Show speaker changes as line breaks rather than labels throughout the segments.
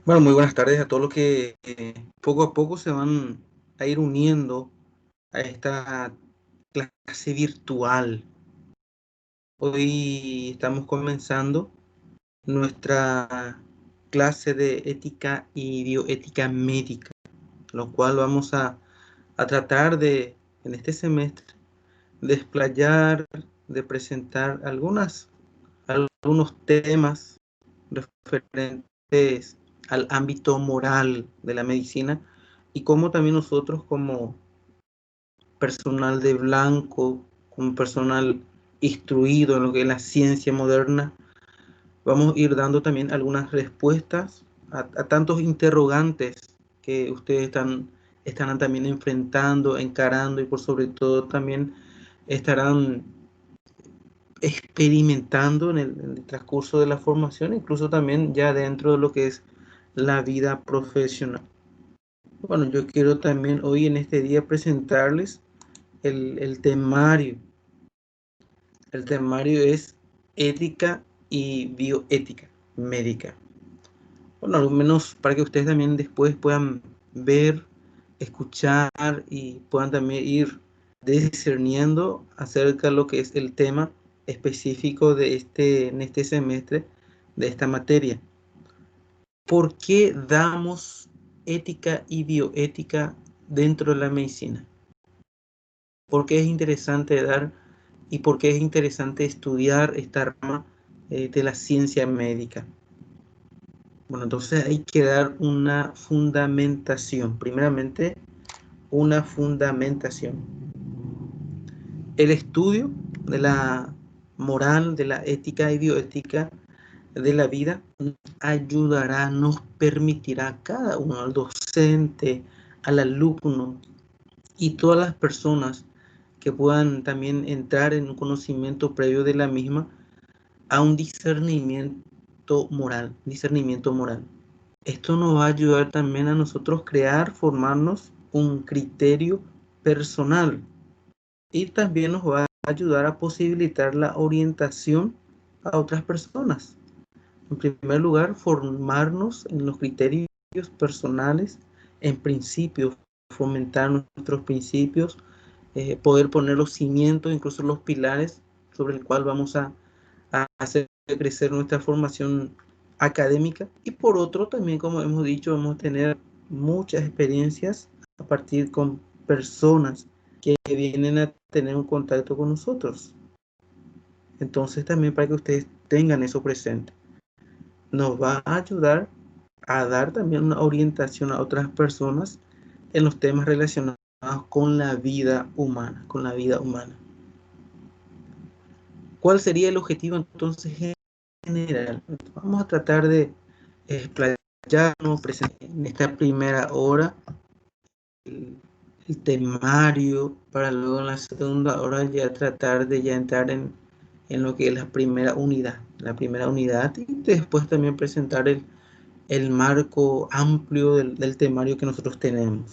Bueno, muy buenas tardes a todos los que poco a poco se van a ir uniendo a esta clase virtual. Hoy estamos comenzando nuestra clase de ética y bioética médica, lo cual vamos a tratar de, en este semestre, de explayar, de presentar algunos temas referentes al ámbito moral de la medicina y cómo también nosotros como personal de blanco, como personal instruido en lo que es la ciencia moderna, vamos a ir dando también algunas respuestas a tantos interrogantes que ustedes estarán también enfrentando, encarando y por sobre todo también estarán experimentando en el transcurso de la formación, incluso también ya dentro de lo que es la vida profesional. Bueno, yo quiero también hoy en este día presentarles el temario. El temario es ética y bioética médica. Bueno, al menos para que ustedes también después puedan ver, escuchar y puedan también ir discerniendo acerca de lo que es el tema específico en este semestre de esta materia. ¿Por qué damos ética y bioética dentro de la medicina? ¿Por qué es interesante dar y por qué es interesante estudiar esta rama de la ciencia médica? Bueno, entonces hay que dar una fundamentación. Primeramente, una fundamentación. El estudio de la moral, de la ética y bioética de la vida ayudará, nos permitirá a cada uno, al docente, al alumno y todas las personas que puedan también entrar en un conocimiento previo de la misma a un discernimiento moral. Esto nos va a ayudar también a nosotros crear, formarnos un criterio personal y también nos va a ayudar a posibilitar la orientación a otras personas. En primer lugar, formarnos en los criterios personales, en principios, fomentar nuestros principios, poder poner los cimientos, incluso los pilares sobre el cual vamos a hacer crecer nuestra formación académica. Y por otro, también, como hemos dicho, vamos a tener muchas experiencias a partir con personas que vienen a tener un contacto con nosotros. Entonces, también para que ustedes tengan eso presente, nos va a ayudar a dar también una orientación a otras personas en los temas relacionados con la vida humana, con la vida humana. ¿Cuál sería el objetivo entonces general? Vamos a tratar de explayarnos en esta primera hora el, el temario para luego en la segunda hora ya tratar de ya entrar en lo que es la primera unidad y después también presentar el marco amplio del temario que nosotros tenemos.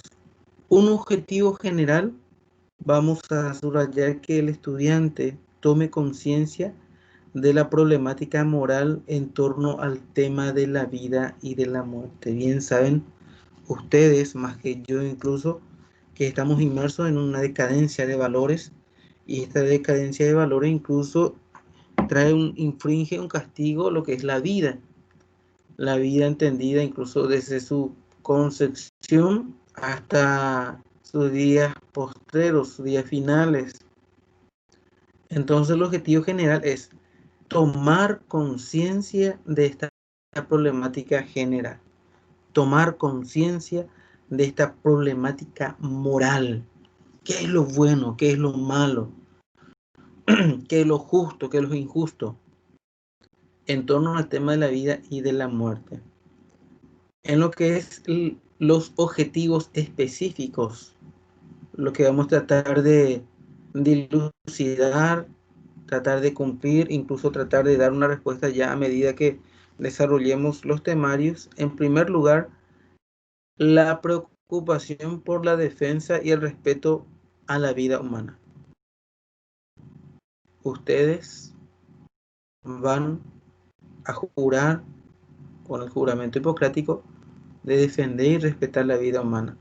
Un objetivo general, vamos a subrayar que el estudiante tome conciencia de la problemática moral en torno al tema de la vida y de la muerte. Bien saben ustedes, más que yo incluso, que estamos inmersos en una decadencia de valores y esta decadencia de valores incluso infringe un castigo lo que es la vida entendida incluso desde su concepción hasta sus días postreros, sus días finales. Entonces el objetivo general es tomar conciencia de esta problemática general, tomar conciencia de esta problemática moral. ¿Qué es lo bueno? ¿Qué es lo malo? ¿Qué es lo justo? ¿Qué es lo injusto? En torno al tema de la vida y de la muerte. En lo que es los objetivos específicos, lo que vamos a tratar de dilucidar, tratar de cumplir, incluso tratar de dar una respuesta ya a medida que desarrollemos los temarios. En primer lugar, la preocupación por la defensa y el respeto a la vida humana. Ustedes van a jurar con el juramento hipocrático de defender y respetar la vida humana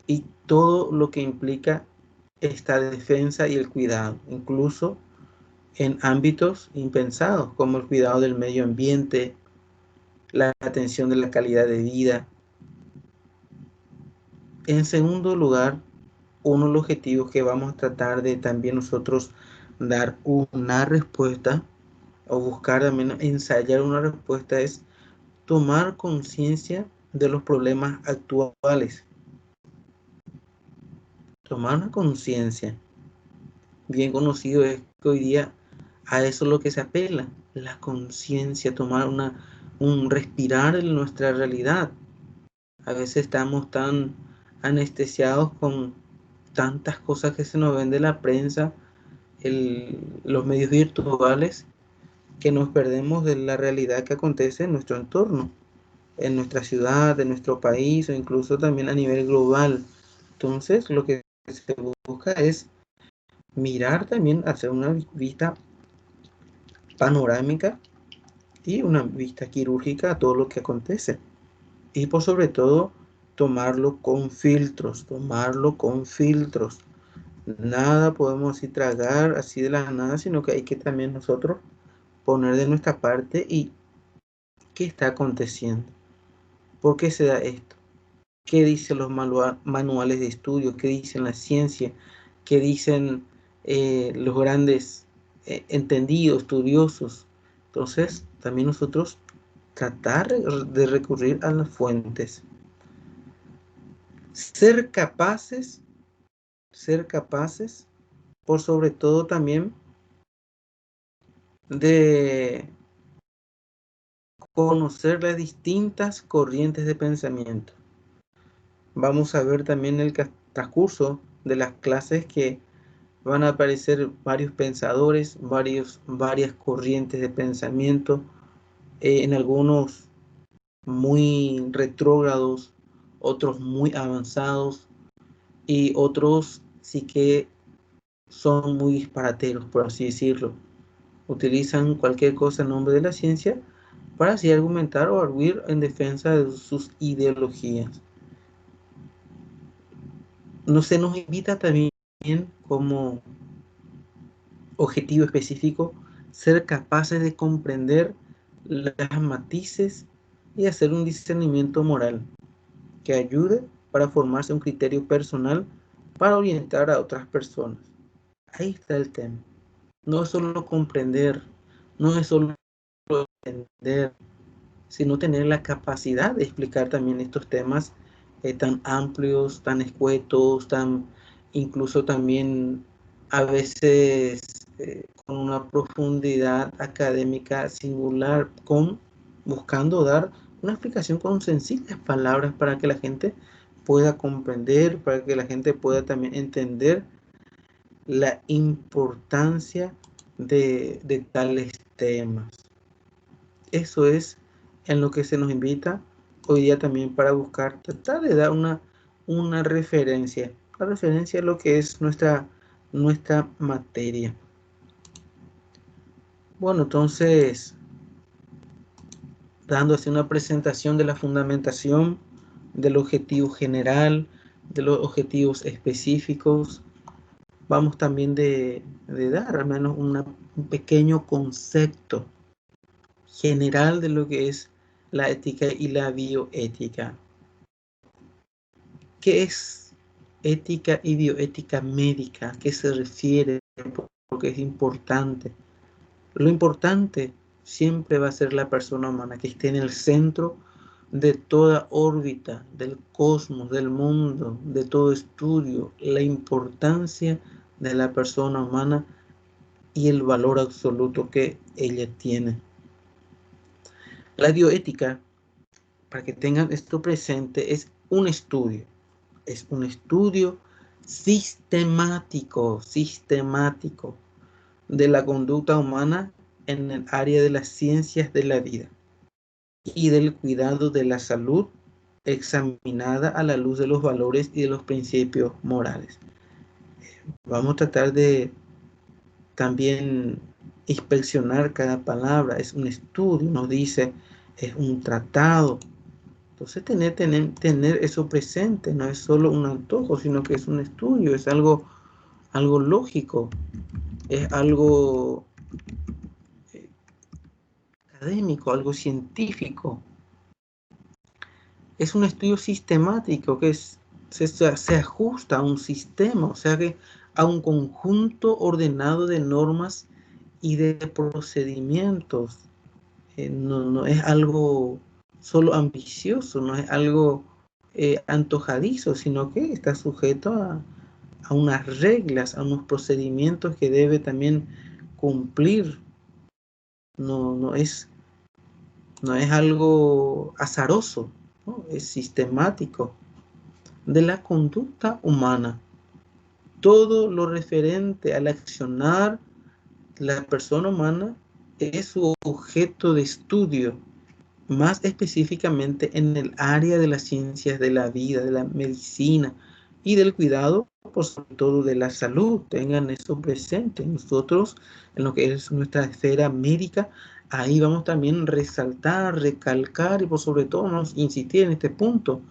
y todo lo que implica esta defensa y el cuidado, incluso en ámbitos impensados como el cuidado del medio ambiente, la atención de la calidad de vida. En segundo lugar, uno de los objetivos que vamos a tratar de también nosotros dar una respuesta o buscar al menos ensayar una respuesta es tomar conciencia de los problemas actuales. Tomar una conciencia. Bien conocido es que hoy día a eso es lo que se apela, la conciencia, tomar un respirar en nuestra realidad. A veces estamos tan anestesiados con tantas cosas que se nos ven de la prensa, los medios virtuales, que nos perdemos de la realidad que acontece en nuestro entorno, en nuestra ciudad, en nuestro país o incluso también a nivel global. Entonces, lo que se busca es mirar también, hacer una vista panorámica y una vista quirúrgica a todo lo que acontece. Y por sobre todo, tomarlo con filtros, tomarlo con filtros. Nada podemos así tragar así de la nada, sino que hay que también nosotros poner de nuestra parte y qué está aconteciendo. ¿Por qué se da esto? ¿Qué dicen los manuales de estudio? ¿Qué dicen la ciencia? ¿Qué dicen los grandes entendidos, estudiosos? Entonces, también nosotros tratar de recurrir a las fuentes. Ser capaces, por sobre todo también de conocer las distintas corrientes de pensamiento. Vamos a ver también en el transcurso de las clases que van a aparecer varios pensadores, varias corrientes de pensamiento, en algunos muy retrógrados, otros muy avanzados y otros sí que son muy disparateros, por así decirlo. Utilizan cualquier cosa en nombre de la ciencia para así argumentar o arguir en defensa de sus ideologías. No se nos invita también como objetivo específico ser capaces de comprender las matices y hacer un discernimiento moral que ayude para formarse un criterio personal para orientar a otras personas. Ahí está el tema. No es solo comprender, no es solo entender, sino tener la capacidad de explicar también estos temas tan amplios, tan escuetos, tan incluso también a veces con una profundidad académica singular, buscando dar una explicación con sencillas palabras para que la gente pueda comprender, para que la gente pueda también entender la importancia de tales temas. Eso es en lo que se nos invita hoy día también para buscar, tratar de dar una referencia, la referencia a lo que es nuestra materia. Bueno, entonces, dando así una presentación de la fundamentación, del objetivo general, de los objetivos específicos, vamos también de dar al menos un pequeño concepto general de lo que es la ética y la bioética. ¿Qué es ética y bioética médica? ¿A qué se refiere? Porque es importante. Lo importante siempre va a ser la persona humana, que esté en el centro de toda órbita, del cosmos, del mundo, de todo estudio. La importancia de la persona humana y el valor absoluto que ella tiene. La bioética, para que tengan esto presente, es un estudio sistemático de la conducta humana en el área de las ciencias de la vida y del cuidado de la salud, examinada a la luz de los valores y de los principios morales. Vamos a tratar de también inspeccionar cada palabra. Es un estudio, nos dice es un tratado. Entonces tener eso presente, no es solo un antojo, sino que es un estudio, es algo lógico, es algo académico, algo científico. Es un estudio sistemático que se ajusta a un sistema, o sea que a un conjunto ordenado de normas y de procedimientos. No es algo solo ambicioso, no es algo antojadizo, sino que está sujeto a unas reglas, a unos procedimientos que debe también cumplir. No es algo azaroso, ¿no? Es sistemático de la conducta humana. Todo lo referente al accionar la persona humana es su objeto de estudio, más específicamente en el área de las ciencias de la vida, de la medicina y del cuidado, por sobre todo de la salud. Tengan eso presente. Nosotros, en lo que es nuestra esfera médica, ahí vamos también a resaltar, recalcar y por sobre todo nos insistir en este punto.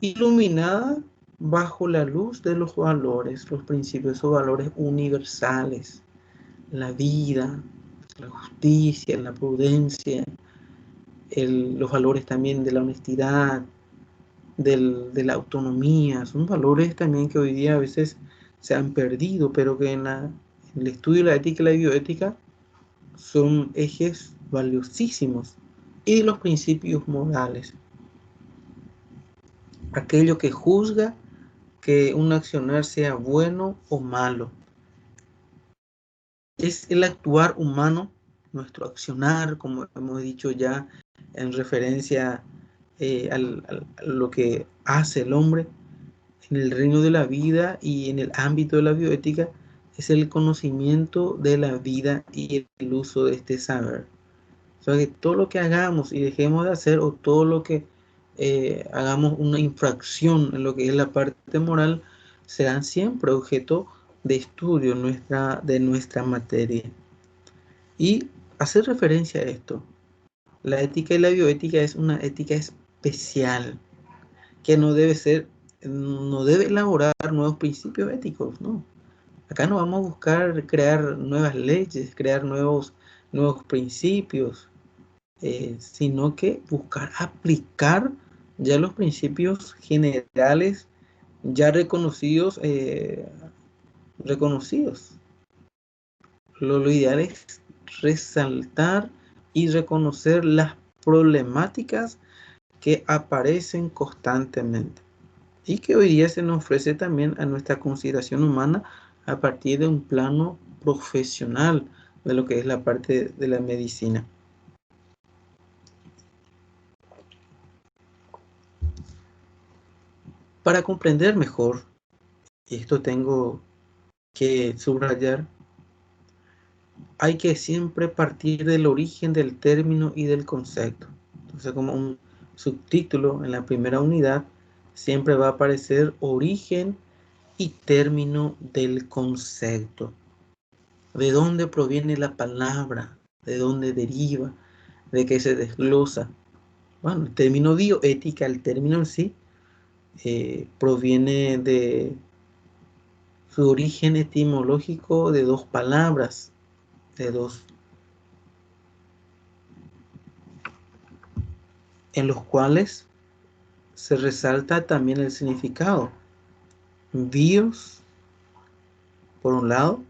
Iluminada bajo la luz de los valores, los principios, esos valores universales, la vida, la justicia, la prudencia, los valores también de la honestidad, de la autonomía, son valores también que hoy día a veces se han perdido, pero que en el estudio de la ética y la bioética son ejes valiosísimos. Y los principios morales, aquello que juzga que un accionar sea bueno o malo. Es el actuar humano, nuestro accionar, como hemos dicho ya en referencia a lo que hace el hombre en el reino de la vida y en el ámbito de la bioética, es el conocimiento de la vida y el uso de este saber. O sea que todo lo que hagamos y dejemos de hacer, o todo lo que hagamos una infracción en lo que es la parte moral, serán siempre objeto de estudio de nuestra materia. Y hacer referencia a esto, la ética y la bioética es una ética especial que no debe elaborar nuevos principios éticos, ¿no? Acá no vamos a buscar crear nuevas leyes, crear nuevos principios, sino que buscar aplicar ya los principios generales ya reconocidos. Lo ideal es resaltar y reconocer las problemáticas que aparecen constantemente y que hoy día se nos ofrece también a nuestra consideración humana a partir de un plano profesional de lo que es la parte de la medicina. Para comprender mejor, y esto tengo que subrayar, hay que siempre partir del origen del término y del concepto. Entonces, como un subtítulo en la primera unidad, siempre va a aparecer origen y término del concepto. ¿De dónde proviene la palabra? ¿De dónde deriva? ¿De qué se desglosa? Bueno, el término bioética, el término en sí, proviene de su origen etimológico de dos palabras, en los cuales se resalta también el significado. Bios, por un lado,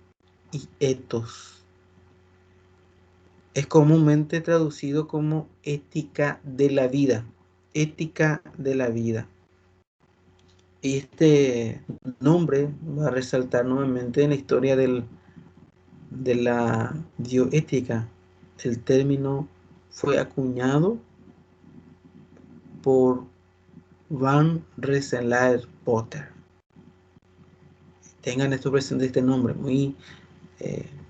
y ethos. Es comúnmente traducido como ética de la vida. Ética de la vida. Y este nombre va a resaltar nuevamente en la historia de la bioética. El término fue acuñado por Van Rensselaer Potter. Tengan esto presente, este nombre,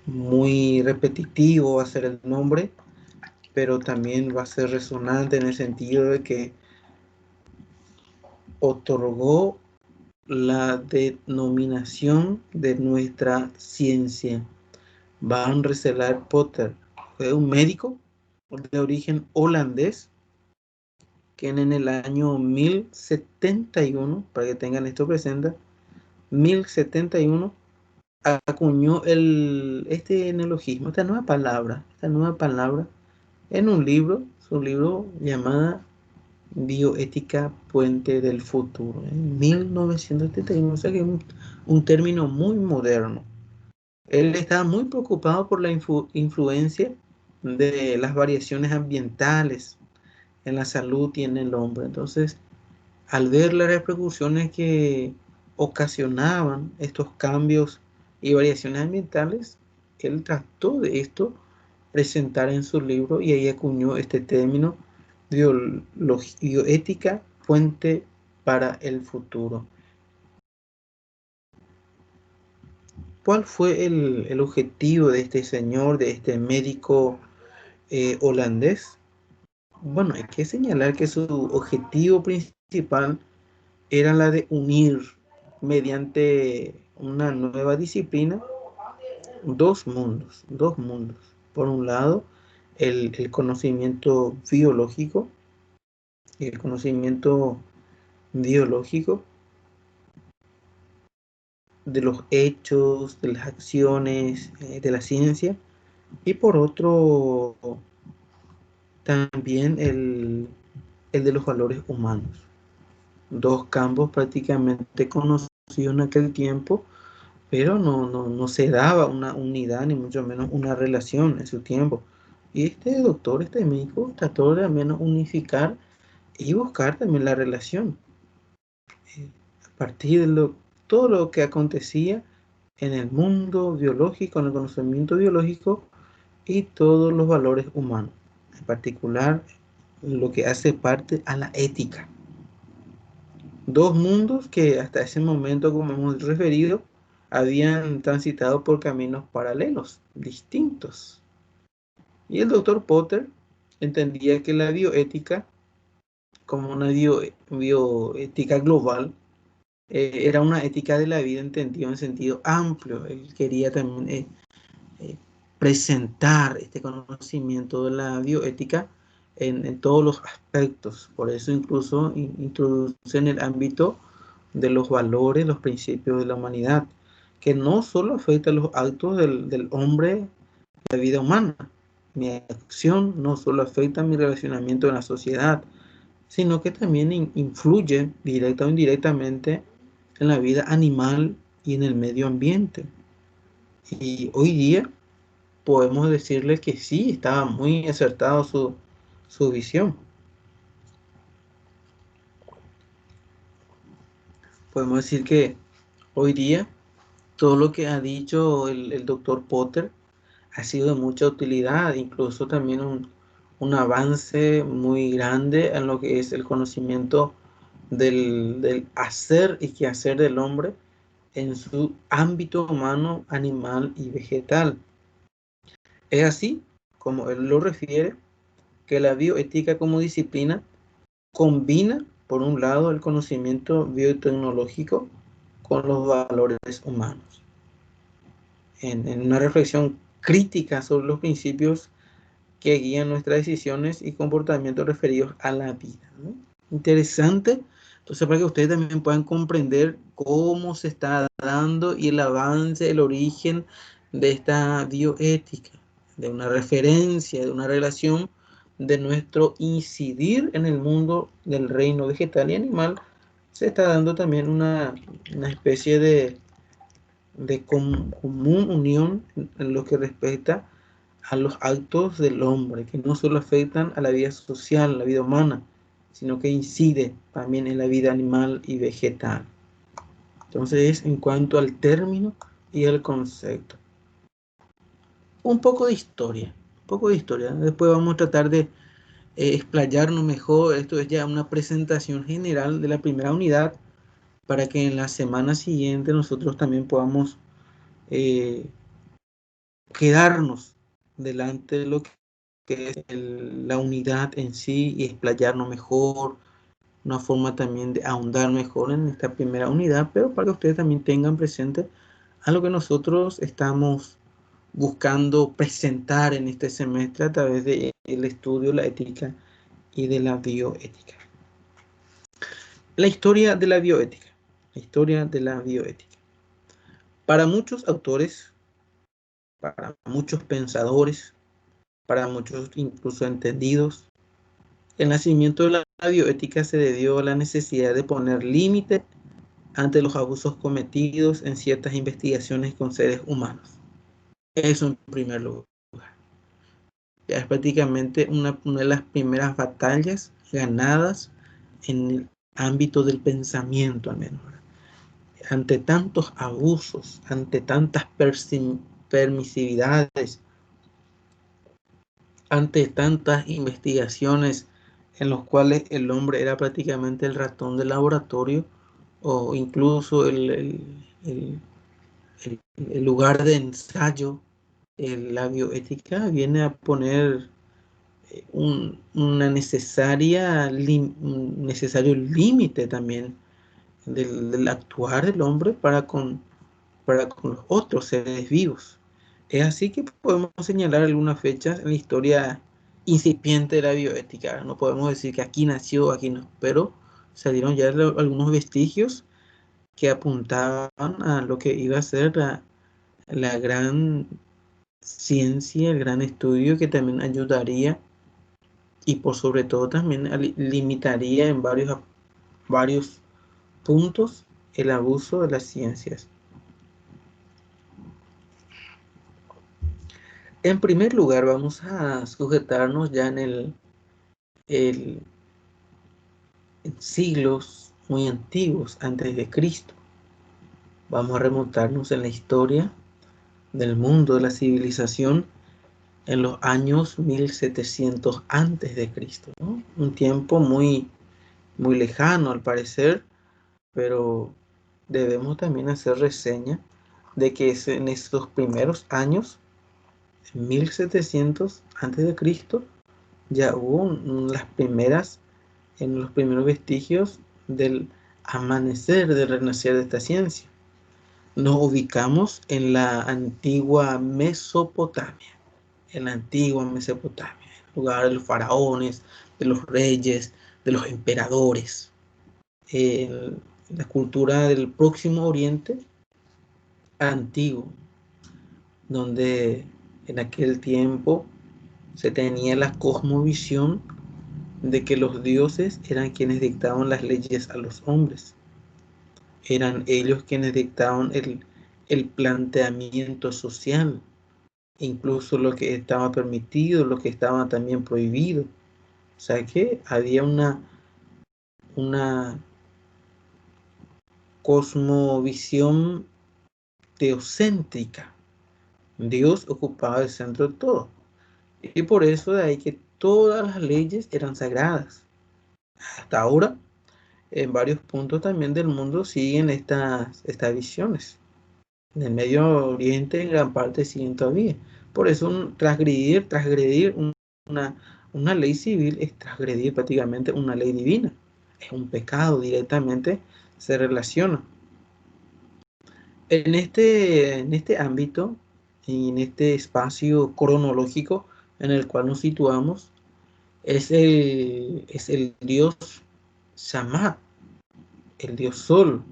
muy repetitivo va a ser el nombre, pero también va a ser resonante en el sentido de que otorgó la denominación de nuestra ciencia. Van Rensselaer Potter fue un médico de origen holandés que en el año 1071, para que tengan esto presente, 1071, acuñó este neologismo, esta nueva palabra, en un libro, su libro llamada Bioética Puente del Futuro, en 1971, o sea que es un término muy moderno. Él estaba muy preocupado por la influencia de las variaciones ambientales en la salud y en el hombre. Entonces, al ver las repercusiones que ocasionaban estos cambios y variaciones ambientales, él trató de esto presentar en su libro y ahí acuñó este término bioética puente para el futuro. ¿Cuál fue el objetivo de este señor, de este médico holandés? Bueno, hay que señalar que su objetivo principal era la de unir mediante una nueva disciplina dos mundos. Por un lado, el conocimiento biológico, el conocimiento biológico de los hechos, de las acciones, de la ciencia, y por otro, también el de los valores humanos. Dos campos prácticamente conocidos en aquel tiempo, pero no se daba una unidad ni mucho menos una relación en su tiempo. Y este doctor, este médico, trató de al menos unificar y buscar también la relación a partir de todo lo que acontecía en el mundo biológico, en el conocimiento biológico y todos los valores humanos, en particular lo que hace parte a la ética. Dos mundos que hasta ese momento, como hemos referido, habían transitado por caminos paralelos, distintos. Y el doctor Potter entendía que la bioética, como una bioética global, era una ética de la vida entendida en sentido amplio. Él quería también presentar este conocimiento de la bioética en todos los aspectos. Por eso incluso introduce en el ámbito de los valores, los principios de la humanidad, que no solo afecta los actos del hombre, la vida humana. Mi acción no solo afecta mi relacionamiento en la sociedad, sino que también influye directa o indirectamente en la vida animal y en el medio ambiente. Y hoy día podemos decirle que sí, estaba muy acertado su visión. Podemos decir que hoy día todo lo que ha dicho el doctor Potter ha sido de mucha utilidad, incluso también un avance muy grande en lo que es el conocimiento del hacer y quehacer del hombre en su ámbito humano, animal y vegetal. Es así, como él lo refiere, que la bioética como disciplina combina, por un lado, el conocimiento biotecnológico con los valores humanos. En una reflexión crítica sobre los principios que guían nuestras decisiones y comportamientos referidos a la vida, ¿no? Interesante. Entonces, para que ustedes también puedan comprender cómo se está dando y el avance, el origen de esta bioética, de una referencia, de una relación de nuestro incidir en el mundo del reino vegetal y animal, se está dando también una especie de común unión en lo que respecta a los actos del hombre, que no solo afectan a la vida social, la vida humana, sino que incide también en la vida animal y vegetal. Entonces, en cuanto al término y el concepto. Un poco de historia, un poco de historia. Después vamos a tratar de explayarnos mejor. Esto es ya una presentación general de la primera unidad para que en la semana siguiente nosotros también podamos quedarnos delante de lo que es la unidad en sí y explayarnos mejor, una forma también de ahondar mejor en esta primera unidad, pero para que ustedes también tengan presente a lo que nosotros estamos buscando presentar en este semestre a través del estudio de la ética y de la bioética. La historia de la bioética. La historia de la bioética. Para muchos autores, para muchos pensadores, para muchos incluso entendidos, el nacimiento de la bioética se debió a la necesidad de poner límite ante los abusos cometidos en ciertas investigaciones con seres humanos. Eso en primer lugar. Ya es prácticamente una de las primeras batallas ganadas en el ámbito del pensamiento, al menos. Ante tantos abusos, ante tantas permisividades, ante tantas investigaciones en los cuales el hombre era prácticamente el ratón del laboratorio o incluso el lugar de ensayo, la bioética viene a poner un necesario límite también del actuar del hombre para con los otros seres vivos. Es así que podemos señalar algunas fechas en la historia incipiente de la bioética. No podemos decir que aquí nació, aquí no, pero se dieron ya algunos vestigios que apuntaban a lo que iba a ser la gran ciencia, el gran estudio que también ayudaría y por sobre todo también limitaría en varios puntos el abuso de las ciencias. En primer lugar, vamos a sujetarnos ya en siglos muy antiguos antes de Cristo. Vamos a remontarnos en la historia del mundo, de la civilización, en los años 1700 antes de Cristo, ¿no? Un tiempo muy lejano al parecer, pero debemos también hacer reseña de que en estos primeros años, en 1700 antes de Cristo, ya hubo en los primeros vestigios del amanecer, del renacer de esta ciencia. Nos ubicamos en la antigua Mesopotamia, lugar de los faraones, de los reyes, de los emperadores, la cultura del Próximo Oriente antiguo, donde en aquel tiempo se tenía la cosmovisión de que los dioses eran quienes dictaban las leyes a los hombres. Eran ellos quienes dictaban el planteamiento social, incluso lo que estaba permitido, lo que estaba también prohibido. O sea que había una cosmovisión teocéntrica. Dios ocupaba el centro de todo. Y por eso de ahí que todas las leyes eran sagradas. Hasta ahora, en varios puntos también del mundo siguen estas visiones. En el Medio Oriente en gran parte siguen todavía. Por eso transgredir una ley civil es transgredir prácticamente una ley divina. Es un pecado, directamente se relaciona. En este ámbito y en este espacio cronológico en el cual nos situamos, es el dios Shamash, el dios Sol,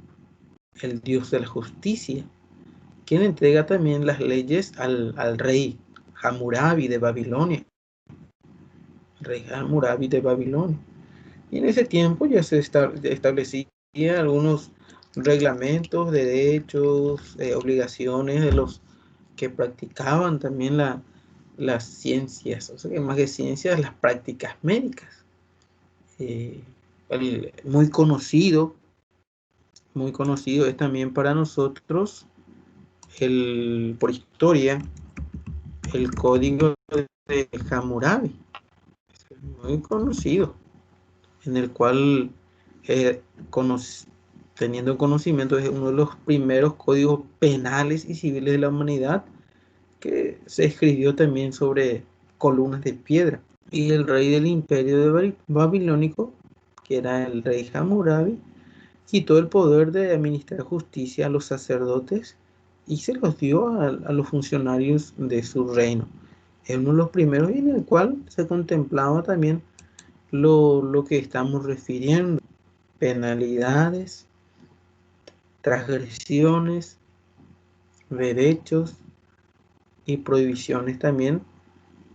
el dios de la justicia, quien entrega también las leyes al rey Hammurabi de Babilonia. Rey Hammurabi de Babilonia. Y en ese tiempo ya se establecían algunos reglamentos, derechos, obligaciones de los que practicaban también las ciencias, o sea, que más que ciencias, las prácticas médicas. Eh, muy muy conocido es también para nosotros por historia, el código de Hammurabi, muy conocido, en el cual, eh, teniendo conocimiento, es uno de los primeros códigos penales y civiles de la humanidad que se escribió también sobre columnas de piedra. Y el rey del imperio babilónico, que era el rey Hammurabi, quitó el poder de administrar justicia a los sacerdotes y se los dio a los funcionarios de su reino. Es uno de los primeros en el cual se contemplaba también lo que estamos refiriendo. penalidades, transgresiones, derechos y prohibiciones también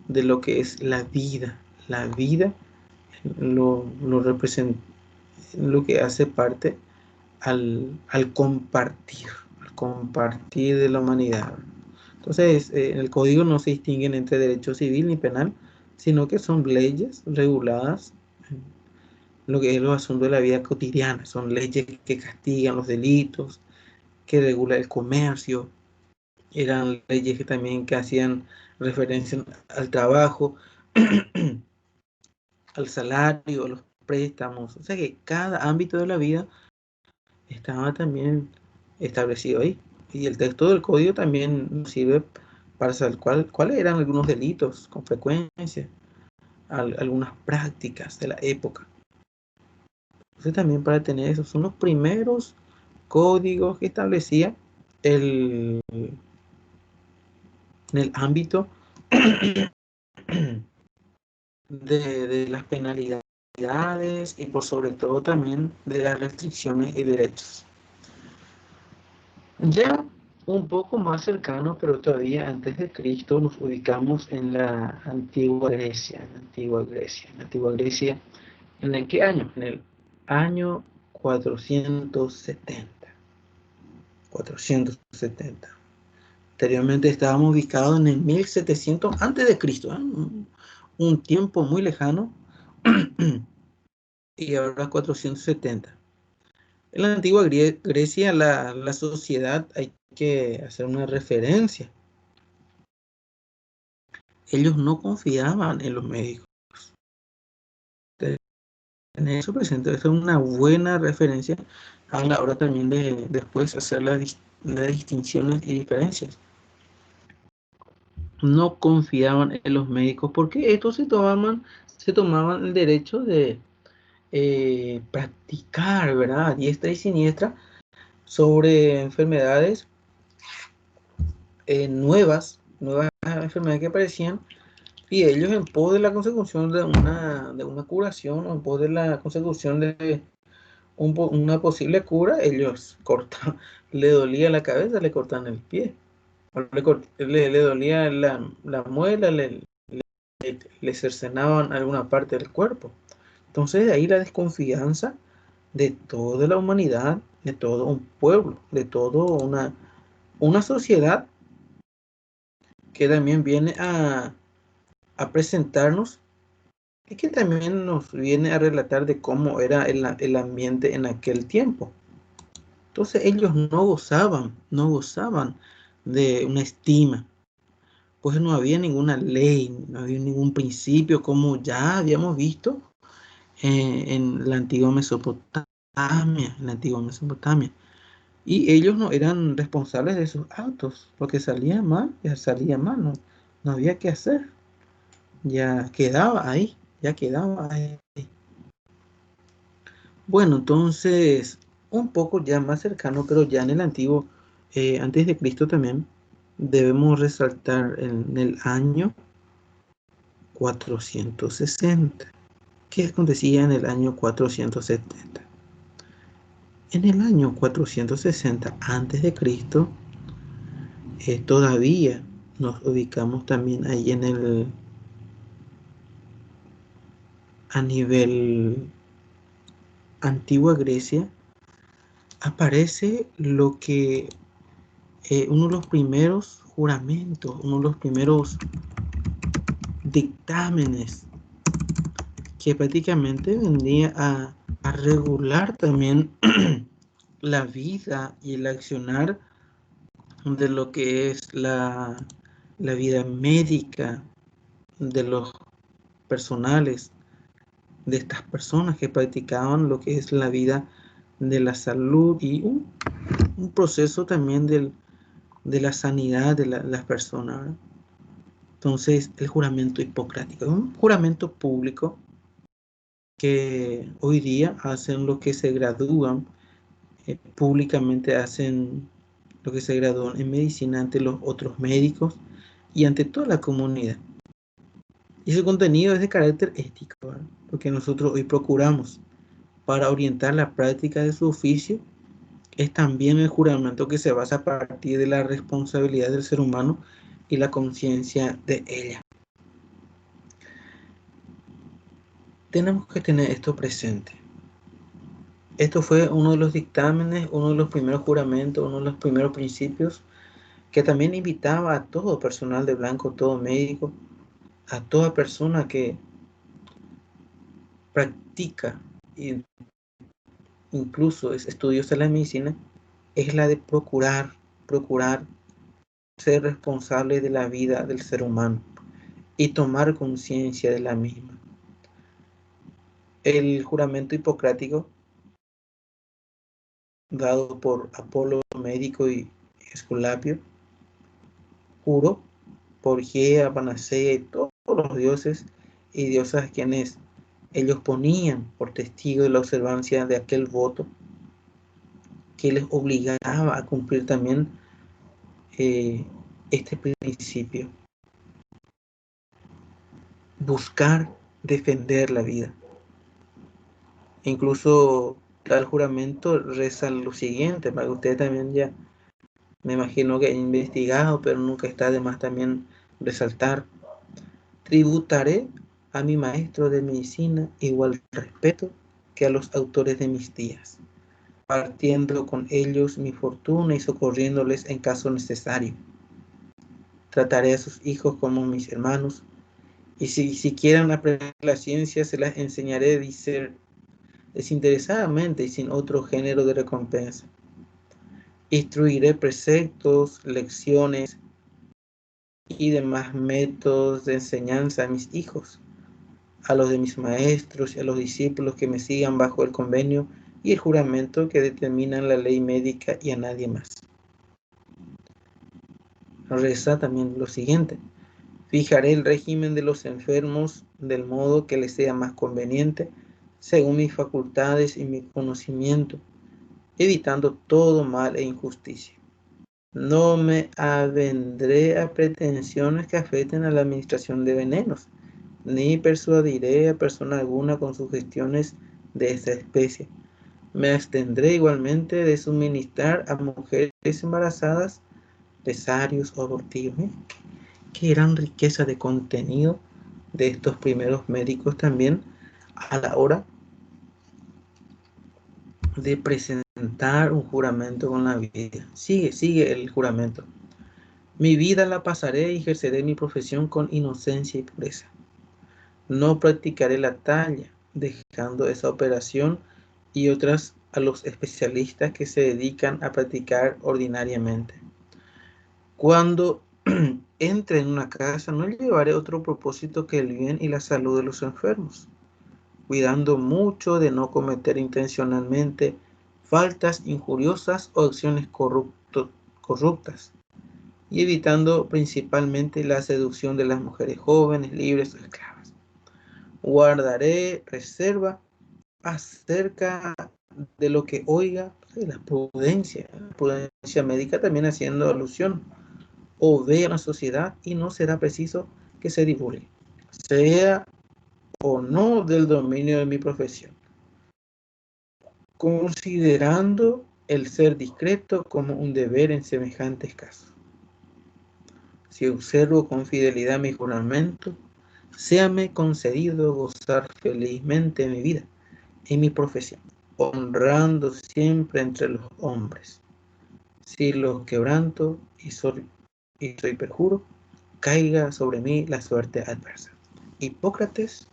de lo que es la vida. La vida lo representa, lo que hace parte al compartir de la humanidad. Entonces, en el código no se distinguen entre derecho civil ni penal, sino que son leyes reguladas en lo que es los asuntos de la vida cotidiana. Son leyes que castigan los delitos, que regulan el comercio. Eran leyes que también que hacían referencia al trabajo, al salario, a los préstamos. O sea que cada ámbito de la vida estaba también establecido ahí. Y el texto del código también nos sirve para saber cuáles eran algunos delitos con frecuencia, algunas prácticas de la época. Entonces también para tener esos son los primeros códigos que establecía en el ámbito de las penalidades y por sobre todo también de las restricciones y derechos. Ya un poco más cercano, pero todavía antes de Cristo, nos ubicamos en la antigua Grecia. En la antigua Grecia. En la antigua Grecia, ¿en qué año? En el año 470. 470. Anteriormente estábamos ubicados en el 1700 antes de Cristo, ¿eh? Un tiempo muy lejano. Y ahora 470. En la antigua Grecia, la sociedad, hay que hacer una referencia. Ellos no confiaban en los médicos. Tener eso presente es una buena referencia a la hora también de después hacer las distinciones y diferencias. No confiaban en los médicos porque estos se tomaban el derecho de practicar, ¿verdad? A diestra y siniestra sobre enfermedades nuevas enfermedades que aparecían, y ellos en pos de la consecución de una curación, o en pos de la consecución de una posible cura, ellos le dolía la cabeza, le cortaban el pie, o le dolía la muela, le cercenaban alguna parte del cuerpo. Entonces de ahí la desconfianza de toda la humanidad, de todo un pueblo, de toda una sociedad que también viene a presentarnos y que también nos viene a relatar de cómo era el ambiente en aquel tiempo. Entonces ellos no gozaban de una estima, pues no había ninguna ley, no había ningún principio, como ya habíamos visto en la antigua Mesopotamia, Y ellos no eran responsables de sus actos. Lo que salía mal, ya salía mal, no había que hacer. Ya quedaba ahí, ya quedaba ahí. Bueno, entonces, un poco ya más cercano, pero ya en el antiguo, antes de Cristo también, debemos resaltar en el año 460. ¿Qué acontecía en el año 470? En el año 460 antes de Cristo, todavía nos ubicamos también ahí a nivel antigua Grecia, aparece lo que uno de los primeros juramentos, uno de los primeros dictámenes que prácticamente vendría a regular también la vida y el accionar de lo que es la vida médica de los personales, de estas personas que practicaban lo que es la vida de la salud y un proceso también de la sanidad de las personas, ¿verdad? Entonces, el juramento hipocrático es un juramento público que hoy día hacen los que se gradúan, públicamente hacen lo que se gradúan en medicina ante los otros médicos y ante toda la comunidad. Y su contenido es de carácter ético, ¿verdad? Porque nosotros hoy procuramos para orientar la práctica de su oficio. Es también el juramento que se basa a partir de la responsabilidad del ser humano y la conciencia de ella. Tenemos que tener esto presente. Esto fue uno de los dictámenes, uno de los primeros juramentos, uno de los primeros principios que también invitaba a todo personal de blanco, todo médico, a toda persona que practica e incluso es estudiosa de la medicina, es la de procurar ser responsable de la vida del ser humano y tomar conciencia de la misma. El juramento hipocrático dado por Apolo médico y Esculapio, juró por Gea, Panacea y todos los dioses y diosas quienes ellos ponían por testigo de la observancia de aquel voto que les obligaba a cumplir también este principio, buscar defender la vida. Incluso tal juramento reza lo siguiente, para que usted también ya me imagino que he investigado, pero nunca está de más también resaltar. Tributaré a mi maestro de medicina igual respeto que a los autores de mis días, partiendo con ellos mi fortuna y socorriéndoles en caso necesario. Trataré a sus hijos como mis hermanos, y si quieren aprender la ciencia, se las enseñaré desinteresadamente y sin otro género de recompensa. Instruiré preceptos, lecciones y demás métodos de enseñanza a mis hijos, a los de mis maestros y a los discípulos que me sigan bajo el convenio y el juramento que determinan la ley médica y a nadie más. Reza también lo siguiente: fijaré el régimen de los enfermos del modo que les sea más conveniente, según mis facultades y mi conocimiento, evitando todo mal e injusticia. No me avendré a pretensiones que afecten a la administración de venenos, ni persuadiré a persona alguna con sugestiones de esta especie. Me abstendré igualmente de suministrar a mujeres embarazadas pesarios o abortivos. Qué gran riqueza de contenido de estos primeros médicos también a la hora de presentar un juramento con la vida. Sigue el juramento. Mi vida la pasaré y ejerceré mi profesión con inocencia y pureza. No practicaré la talla, dejando esa operación y otras a los especialistas que se dedican a practicar ordinariamente. Cuando entre en una casa, no llevaré otro propósito que el bien y la salud de los enfermos, cuidando mucho de no cometer intencionalmente faltas injuriosas o acciones corruptas, y evitando principalmente la seducción de las mujeres jóvenes, libres o esclavas. Guardaré reserva acerca de lo que oiga de la prudencia médica, también haciendo alusión, o vea en la sociedad, y no será preciso que se divulgue, sea o no del dominio de mi profesión, considerando el ser discreto como un deber en semejantes casos. Si observo con fidelidad mi juramento, séame concedido gozar felizmente mi vida y mi profesión, honrando siempre entre los hombres. Si los quebranto y soy perjuro, caiga sobre mí la suerte adversa. Hipócrates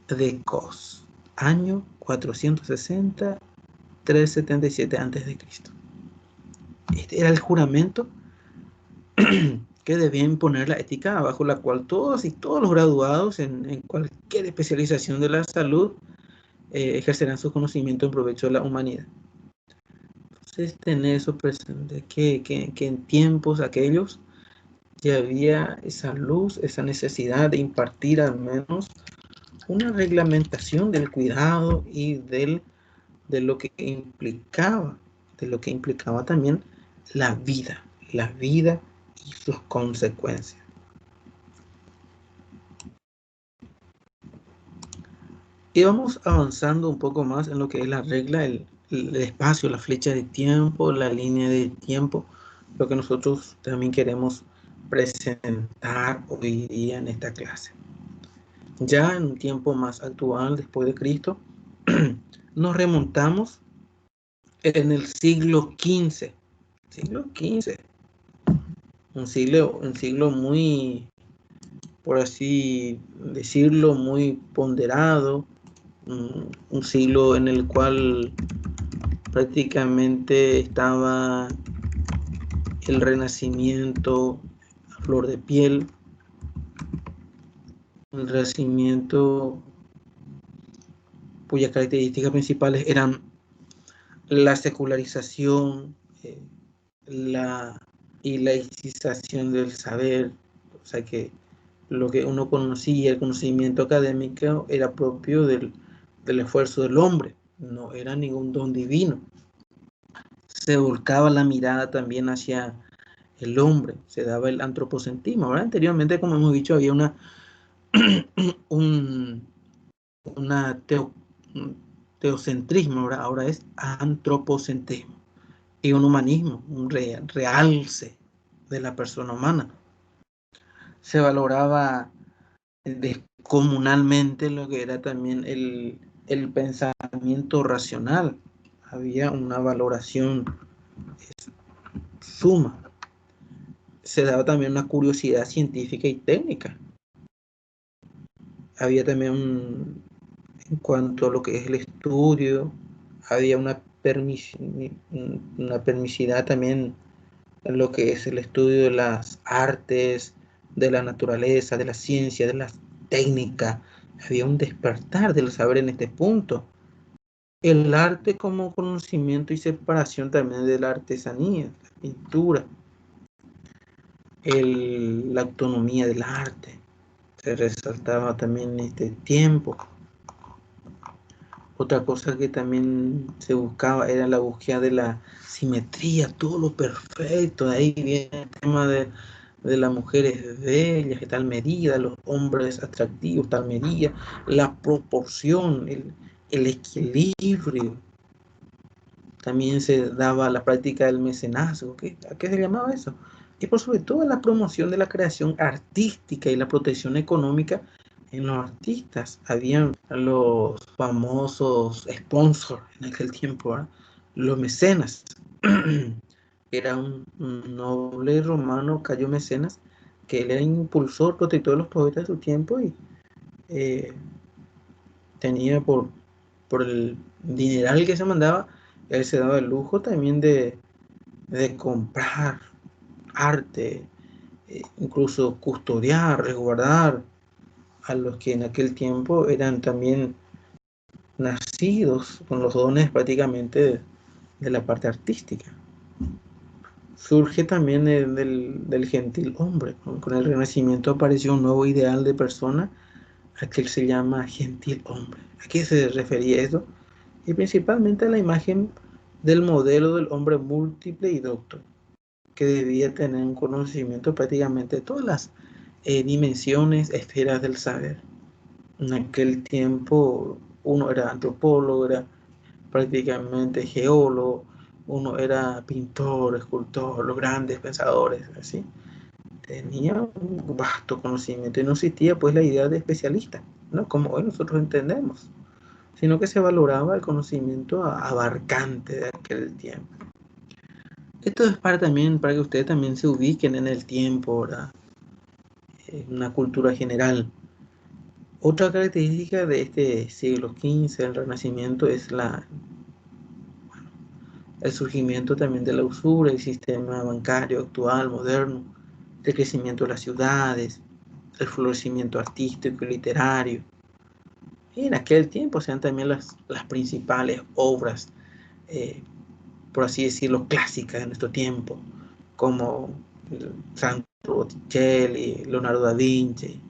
de Cos, año 460, 377 a.C. Este era el juramento que debía imponer la ética bajo la cual todos los graduados en cualquier especialización de la salud ejercerán su conocimiento en provecho de la humanidad. Entonces, tener eso presente, que en tiempos aquellos ya había esa luz, esa necesidad de impartir al menos una reglamentación del cuidado y de lo que implicaba, también la vida y sus consecuencias. Y vamos avanzando un poco más en lo que es la regla, el espacio, la flecha de tiempo, la línea de tiempo, lo que nosotros también queremos presentar hoy día en esta clase. Ya en un tiempo más actual, después de Cristo, nos remontamos en el siglo XV. Siglo XV. Un siglo muy, por así decirlo, muy ponderado. Un siglo en el cual prácticamente estaba el Renacimiento a flor de piel. El Renacimiento cuyas características principales eran la secularización, la y laicización del saber, o sea que lo que uno conocía, el conocimiento académico, era propio del esfuerzo del hombre, no era ningún don divino. Se volcaba la mirada también hacia el hombre, se daba el antropocentrismo. Ahora, anteriormente, como hemos dicho, había un, un teocentrismo, ahora es antropocentrismo y un humanismo, un realce de la persona humana. Se valoraba descomunalmente lo que era también el pensamiento racional. Había una valoración suma. Se daba también una curiosidad científica y técnica. Había también, en cuanto a lo que es el estudio, había una permisidad también en lo que es el estudio de las artes, de la naturaleza, de la ciencia, de la técnica. Había un despertar del saber en este punto. El arte como conocimiento y separación también de la artesanía, la pintura, la autonomía del arte. Se resaltaba también en este tiempo. Otra cosa que también se buscaba era la búsqueda de la simetría, todo lo perfecto. De ahí viene el tema de las mujeres bellas, de tal medida, los hombres atractivos, tal medida, la proporción, el equilibrio. También se daba la práctica del mecenazgo. ¿A qué se llamaba eso? Y por sobre todo la promoción de la creación artística y la protección económica en los artistas. Habían los famosos sponsors en aquel tiempo, ¿eh? Los mecenas. Era un noble romano, Cayo Mecenas, que él era impulsor, protector de los poetas de su tiempo y eh, tenía por el dineral que se mandaba, él se daba el lujo también de comprar arte, incluso custodiar, resguardar a los que en aquel tiempo eran también nacidos con los dones prácticamente de la parte artística. Surge también del gentil hombre, ¿no? Con el Renacimiento apareció un nuevo ideal de persona, aquel se llama gentil hombre. ¿A qué se refería eso? Y principalmente a la imagen del modelo del hombre múltiple y docto, que debía tener un conocimiento prácticamente de todas las dimensiones, esferas del saber. En aquel tiempo uno era antropólogo, era prácticamente geólogo, uno era pintor, escultor, los grandes pensadores, así. Tenía un vasto conocimiento y no existía pues la idea de especialista, ¿no? Como hoy nosotros entendemos, sino que se valoraba el conocimiento abarcante de aquel tiempo. Esto es para que ustedes también se ubiquen en el tiempo, ¿verdad? En una cultura general. Otra característica de este siglo XV, el Renacimiento, es el surgimiento también de la usura, el sistema bancario actual, moderno, el crecimiento de las ciudades, el florecimiento artístico y literario. Y en aquel tiempo sean también las principales obras, eh, por así decirlo, clásicas de nuestro tiempo, como Sandro Botticelli, Leonardo da Vinci,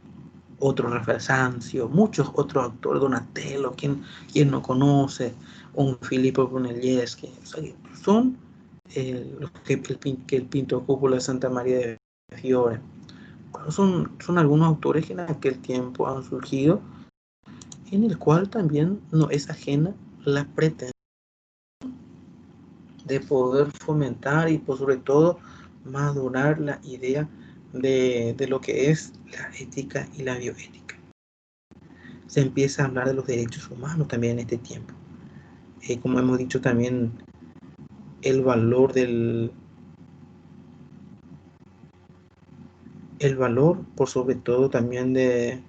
otro Rafael Sanzio, muchos otros autores, Donatello, quien no conoce, un Filippo Brunelleschi, o sea, son los que el pintó Cúpula de Santa María de Fiore. Bueno, son algunos autores que en aquel tiempo han surgido en el cual también no es ajena la pretensión de poder fomentar y por sobre todo madurar la idea de lo que es la ética y la bioética. Se empieza a hablar de los derechos humanos también en este tiempo. Como hemos dicho también, el valor el valor por sobre todo también de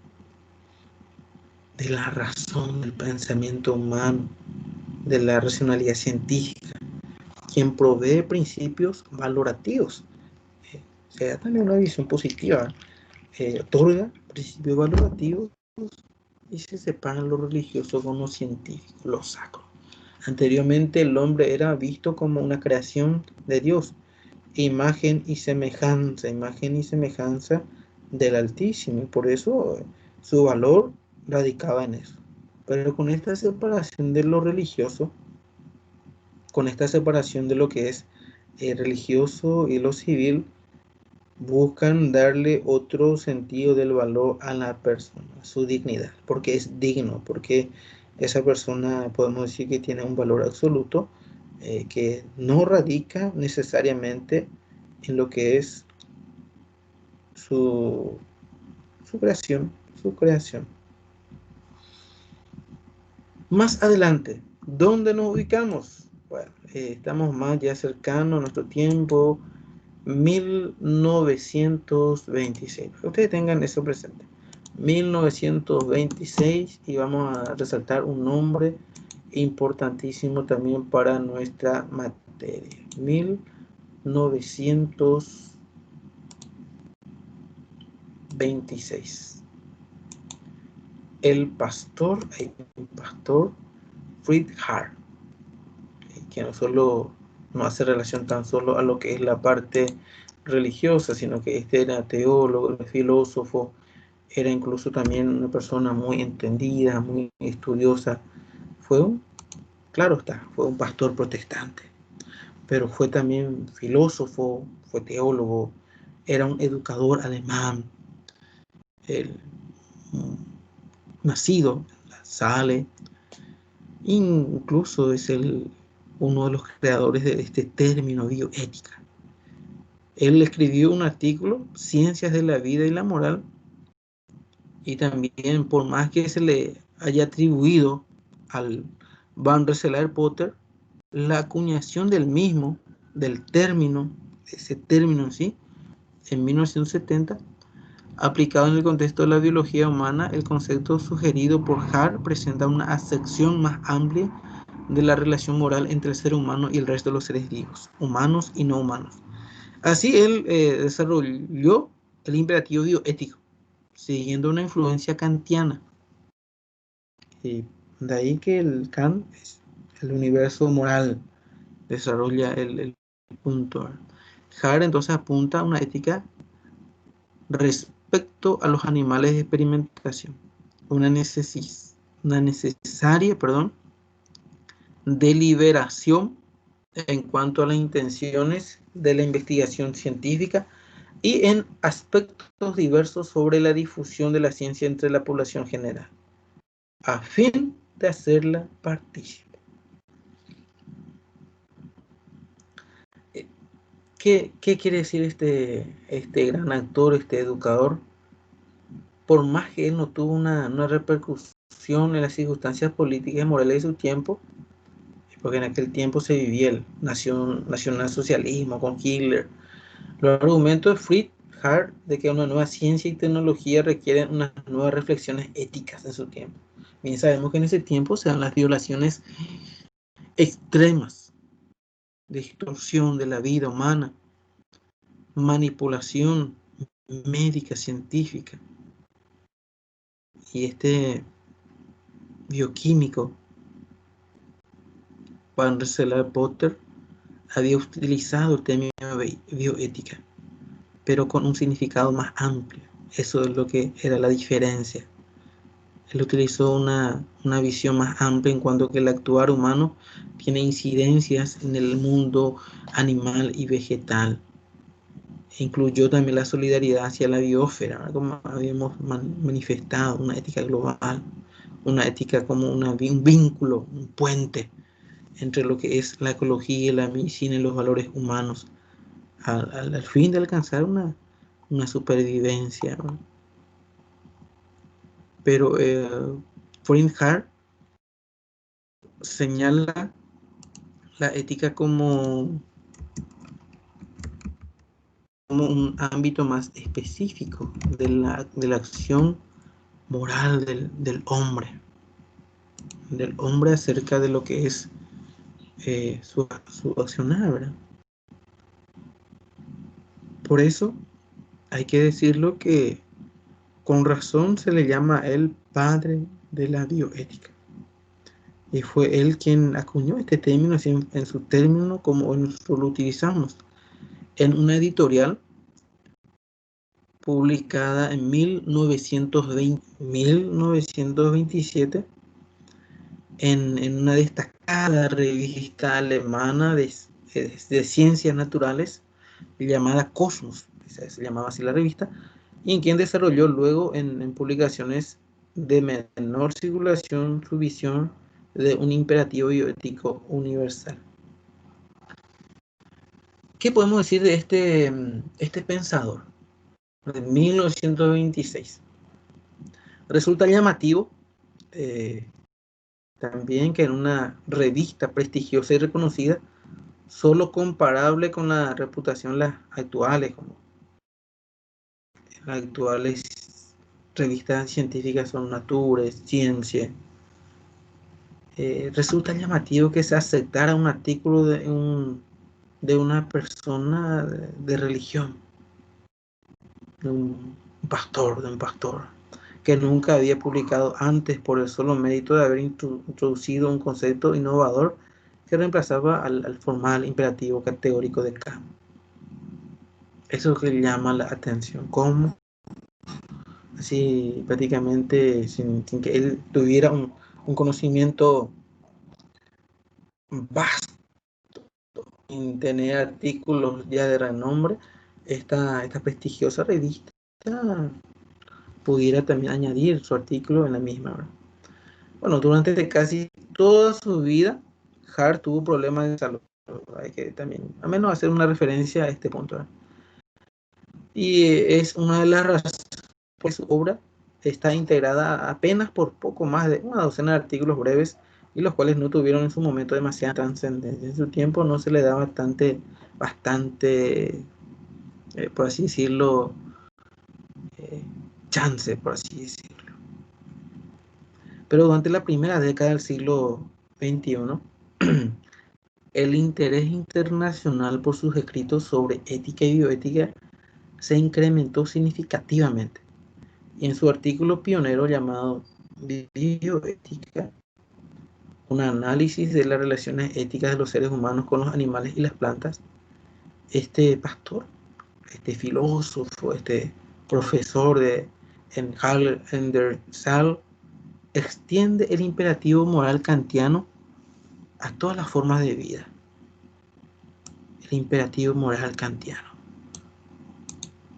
la razón, del pensamiento humano, de la racionalidad científica, quien provee principios valorativos. Se da también una visión positiva, otorga principios valorativos y se separan lo religioso con lo científico, lo sacro. Anteriormente el hombre era visto como una creación de Dios, imagen y semejanza del Altísimo, y por eso su valor radicaba en eso. Pero con esta separación de lo religioso, con esta separación de lo que es religioso y lo civil, buscan darle otro sentido del valor a la persona, su dignidad, porque es digno, porque esa persona podemos decir que tiene un valor absoluto, que no radica necesariamente en lo que es su, su creación, su creación. Más adelante, ¿dónde nos ubicamos? Bueno, estamos más ya cercanos a nuestro tiempo, 1926. Que ustedes tengan eso presente. 1926, y vamos a resaltar un nombre importantísimo también para nuestra materia. 1926. El pastor Fritz Hart, que no hace relación tan solo a lo que es la parte religiosa, sino que este era teólogo, filósofo, era incluso también una persona muy entendida, muy estudiosa. Claro está, fue un pastor protestante, pero fue también filósofo, fue teólogo, era un educador alemán, él, nacido en La Salle, incluso es uno de los creadores de este término bioética. Él escribió un artículo, Ciencias de la Vida y la Moral, y también por más que se le haya atribuido al Van Rensselaer Potter la acuñación del mismo, del término, ese término en sí, en 1970, aplicado en el contexto de la biología humana, el concepto sugerido por Hart presenta una acepción más amplia de la relación moral entre el ser humano y el resto de los seres vivos, humanos y no humanos. Así él desarrolló el imperativo bioético, siguiendo una influencia kantiana. Y de ahí que el Kant, el universo moral, desarrolla el punto. Hart entonces apunta a una ética respecto a los animales de experimentación, una necesaria, deliberación en cuanto a las intenciones de la investigación científica y en aspectos diversos sobre la difusión de la ciencia entre la población general, a fin de hacerla partícipe. ¿Qué quiere decir este gran actor, este educador? Por más que él no tuvo una repercusión en las circunstancias políticas y morales de su tiempo, porque en aquel tiempo se vivía el nacionalsocialismo con Hitler, los argumentos de Fritz Hart de que una nueva ciencia y tecnología requieren unas nuevas reflexiones éticas en su tiempo. Bien sabemos que en ese tiempo se dan las violaciones extremas, distorsión de la vida humana, manipulación médica, científica, y este bioquímico Van Rensselaer Potter había utilizado el término bioética, pero con un significado más amplio. Eso es lo que era la diferencia. Él utilizó una visión más amplia en cuanto que el actuar humano tiene incidencias en el mundo animal y vegetal. Incluyó también la solidaridad hacia la biosfera, como habíamos manifestado, una ética global, una ética como un vínculo, un puente entre lo que es la ecología, la medicina y los valores humanos, al fin de alcanzar una supervivencia, ¿no? Pero Hart señala la ética como un ámbito más específico de la acción moral del hombre acerca de lo que es su accionar, ¿verdad? Por eso hay que decirlo que con razón se le llama el padre de la bioética. Y fue él quien acuñó este término en su término como hoy nosotros lo utilizamos. En una editorial publicada en 1927 en una destacada revista alemana de ciencias naturales llamada Cosmos, se llamaba así la revista, y en quien desarrolló luego en publicaciones de menor circulación su visión de un imperativo bioético universal. ¿Qué podemos decir de este pensador de 1926? Resulta llamativo también que en una revista prestigiosa y reconocida, solo comparable con la reputación las actuales, como las actuales revistas científicas son Nature, Ciencia, resulta llamativo que se aceptara un artículo de una persona de religión, de un pastor, que nunca había publicado antes por el solo mérito de haber introducido un concepto innovador que reemplazaba al formal imperativo categórico de Kant. Eso es lo que llama la atención, cómo así prácticamente sin que él tuviera un conocimiento vasto en tener artículos ya de renombre, esta prestigiosa revista pudiera también añadir su artículo en la misma, ¿verdad? Bueno, durante casi toda su vida, Hart tuvo problemas de salud. Hay que también, al menos hacer una referencia a este punto, ¿verdad? Y es una de las razones por su obra está integrada apenas por poco más de una docena de artículos breves y los cuales no tuvieron en su momento demasiada trascendencia. En su tiempo no se le da bastante por así decirlo, chance, por así decirlo. Pero durante la primera década del siglo XXI, el interés internacional por sus escritos sobre ética y bioética se incrementó significativamente. Y en su artículo pionero llamado Bioética, un análisis de las relaciones éticas de los seres humanos con los animales y las plantas, este pastor, este filósofo, este profesor en Halle in der Saal, extiende el imperativo moral kantiano a todas las formas de vida. El imperativo moral kantiano.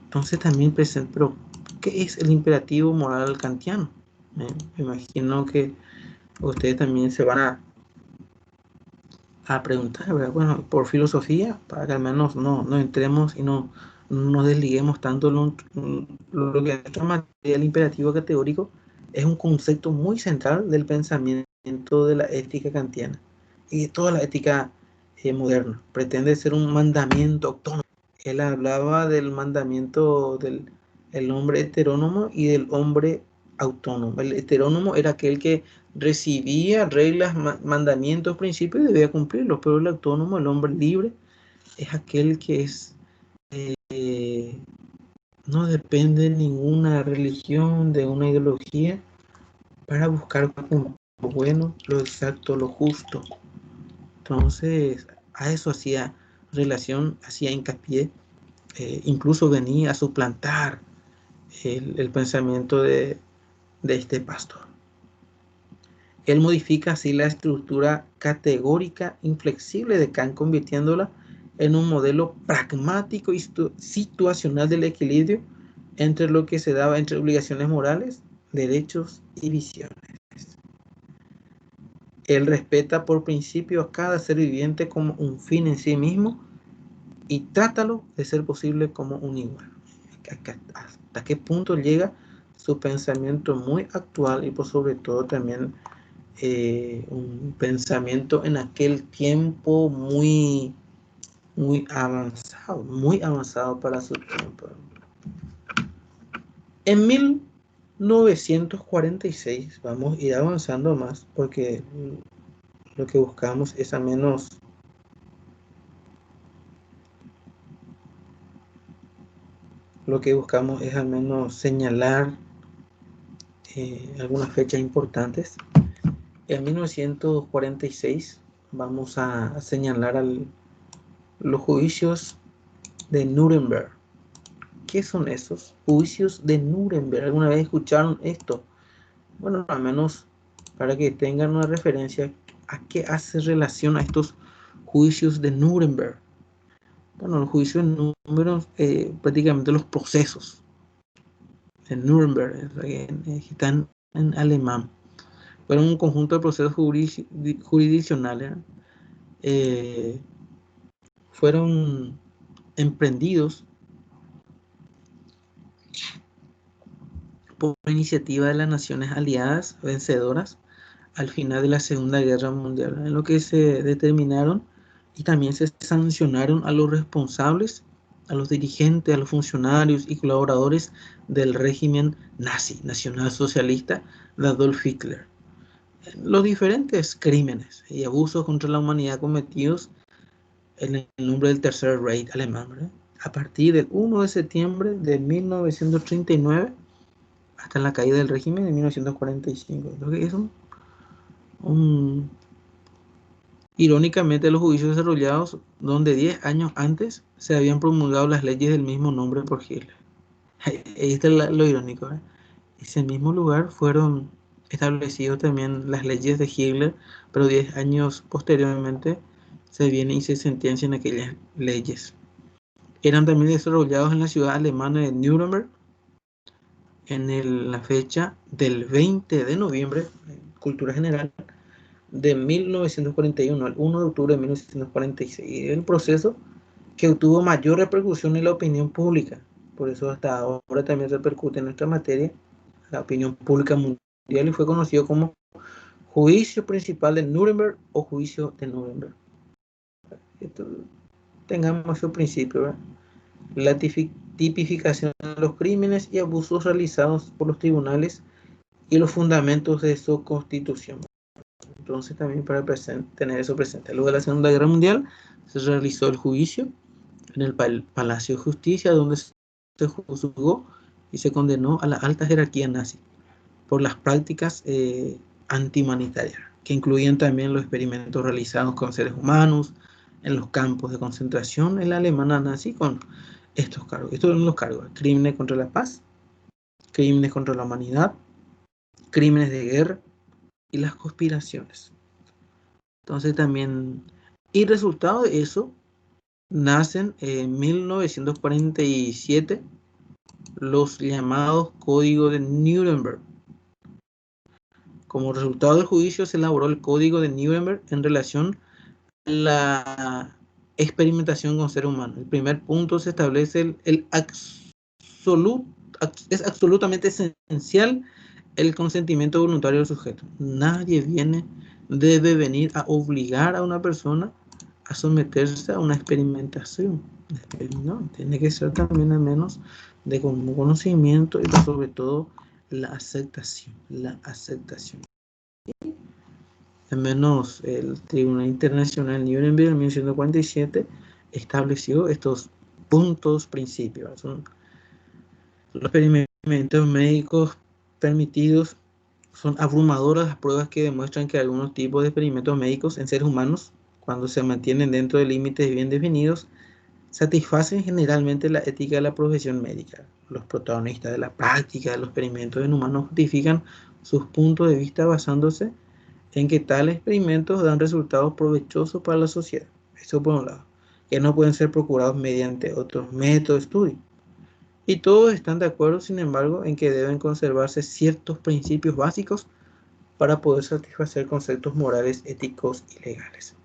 Entonces también presenta, pero ¿qué es el imperativo moral kantiano? Me imagino que ustedes también se van a preguntar, ¿verdad? Bueno, por filosofía, para que al menos no entremos y no nos desliguemos tanto lo que es el imperativo categórico es un concepto muy central del pensamiento de la ética kantiana y de toda la ética moderna. Pretende ser un mandamiento autónomo. Él hablaba del mandamiento del hombre heterónomo y del hombre autónomo. El heterónomo era aquel que recibía reglas, mandamientos, principios y debía cumplirlos, pero el autónomo, el hombre libre, es aquel que no depende de ninguna religión, de una ideología, para buscar lo bueno, lo exacto, lo justo. Entonces, a eso hacía relación, hacía hincapié, incluso venía a suplantar el pensamiento de este pastor. Él modifica así la estructura categórica inflexible de Kant, convirtiéndola en un modelo pragmático y situacional del equilibrio entre lo que se daba entre obligaciones morales, derechos y visiones. Él respeta por principio a cada ser viviente como un fin en sí mismo y trátalo de ser posible como un igual. ¿Hasta qué punto llega su pensamiento muy actual y por sobre todo también un pensamiento en aquel tiempo muy avanzado para su tiempo? En 1946, vamos a ir avanzando más porque lo que buscamos es al menos señalar algunas fechas importantes. En 1946 vamos a señalar los juicios de Nuremberg. ¿Qué son esos juicios de Nuremberg? ¿Alguna vez escucharon esto? Bueno, al menos para que tengan una referencia a qué hace relación a estos juicios de Nuremberg. Bueno, los juicios de Nuremberg, prácticamente los procesos de Nuremberg, están en alemán. Fueron un conjunto de procesos jurisdiccionales, fueron emprendidos por iniciativa de las naciones aliadas vencedoras al final de la Segunda Guerra Mundial, en lo que se determinaron y también se sancionaron a los responsables, a los dirigentes, a los funcionarios y colaboradores del régimen nazi, nacionalsocialista de Adolf Hitler. Los diferentes crímenes y abusos contra la humanidad cometidos en el nombre del Tercer Reich alemán, ¿verdad? A partir del 1 de septiembre de 1939 hasta la caída del régimen de 1945. Entonces, es irónicamente, los juicios desarrollados donde 10 años antes se habían promulgado las leyes del mismo nombre por Hitler. Ahí está lo irónico, ¿eh? En ese mismo lugar fueron establecidas también las leyes de Hitler, pero 10 años posteriormente se viene y se sentencian aquellas leyes. Eran también desarrollados en la ciudad alemana de Nuremberg en la fecha del 20 de noviembre, cultura general, de 1941 al 1 de octubre de 1946. El proceso que obtuvo mayor repercusión en la opinión pública. Por eso hasta ahora también repercute en nuestra materia, la opinión pública mundial, y fue conocido como Juicio Principal de Nuremberg o Juicio de Nuremberg. Esto, tengamos su principio, ¿verdad? La tipificación de los crímenes y abusos realizados por los tribunales y los fundamentos de su constitución. Entonces también para tener eso presente. Luego de la Segunda Guerra Mundial se realizó el juicio en el Palacio de Justicia, donde se juzgó y se condenó a la alta jerarquía nazi por las prácticas antihumanitarias, que incluían también los experimentos realizados con seres humanos en los campos de concentración en la Alemania nazi con estos cargos. Estos son los cargos: crímenes contra la paz, crímenes contra la humanidad, crímenes de guerra y las conspiraciones. Entonces también, y resultado de eso, nacen en 1947 los llamados Código de Nuremberg. Como resultado del juicio se elaboró el Código de Nuremberg en relación a la experimentación con ser humano. El primer punto se establece es absolutamente esencial el consentimiento voluntario del sujeto. Nadie debe venir a obligar a una persona a someterse a una experimentación. No, tiene que ser también al menos de conocimiento y sobre todo la aceptación. Al menos el Tribunal Internacional Nuremberg en 1947 estableció estos puntos principios. Son los experimentos médicos permitidos. Son abrumadoras las pruebas que demuestran que algunos tipos de experimentos médicos en seres humanos, cuando se mantienen dentro de límites bien definidos, satisfacen generalmente la ética de la profesión médica. Los protagonistas de la práctica de los experimentos en humanos justifican sus puntos de vista basándose en que tales experimentos dan resultados provechosos para la sociedad. Eso por un lado, que no pueden ser procurados mediante otros métodos de estudio. Y todos están de acuerdo, sin embargo, en que deben conservarse ciertos principios básicos para poder satisfacer conceptos morales, éticos y legales.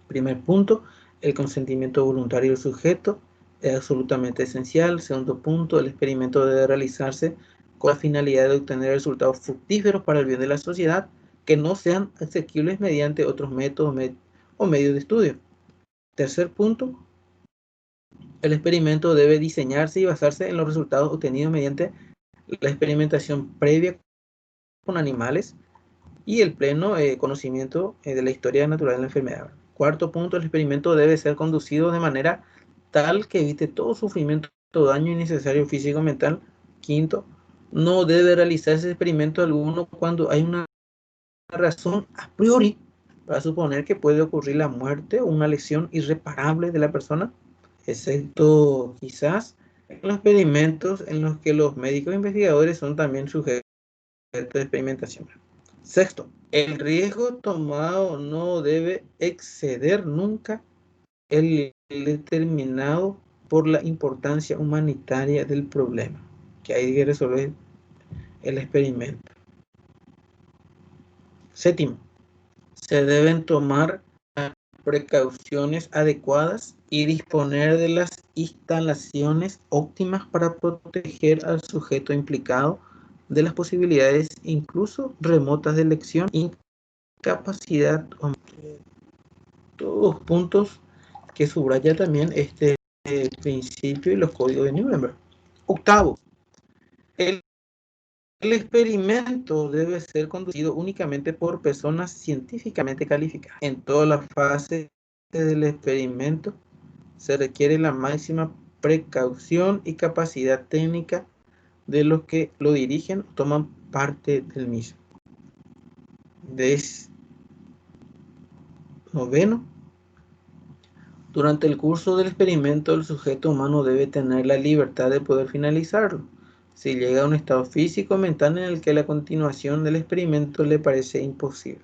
Primer punto, el consentimiento voluntario del sujeto es absolutamente esencial. Segundo punto, el experimento debe realizarse con la finalidad de obtener resultados fructíferos para el bien de la sociedad que no sean asequibles mediante otros métodos o medios de estudio. Tercer punto, el experimento debe diseñarse y basarse en los resultados obtenidos mediante la experimentación previa con animales y el pleno conocimiento de la historia natural de la enfermedad. Cuarto punto, el experimento debe ser conducido de manera tal que evite todo sufrimiento, todo daño innecesario físico o mental. Quinto, no debe realizarse experimento alguno cuando hay una razón a priori para suponer que puede ocurrir la muerte o una lesión irreparable de la persona, excepto quizás en los experimentos en los que los médicos investigadores son también sujetos de experimentación. Sexto, el riesgo tomado no debe exceder nunca el determinado por la importancia humanitaria del problema que hay que resolver el experimento. Séptimo, se deben tomar precauciones adecuadas y disponer de las instalaciones óptimas para proteger al sujeto implicado de las posibilidades incluso remotas de elección, incapacidad o todos puntos que subraya también este principio y los códigos de Nuremberg. Octavo, el experimento debe ser conducido únicamente por personas científicamente calificadas. En todas las fases del experimento se requiere la máxima precaución y capacidad técnica de los que lo dirigen o toman parte del mismo. Noveno, durante el curso del experimento, el sujeto humano debe tener la libertad de poder finalizarlo. Si llega a un estado físico o mental en el que la continuación del experimento le parece imposible.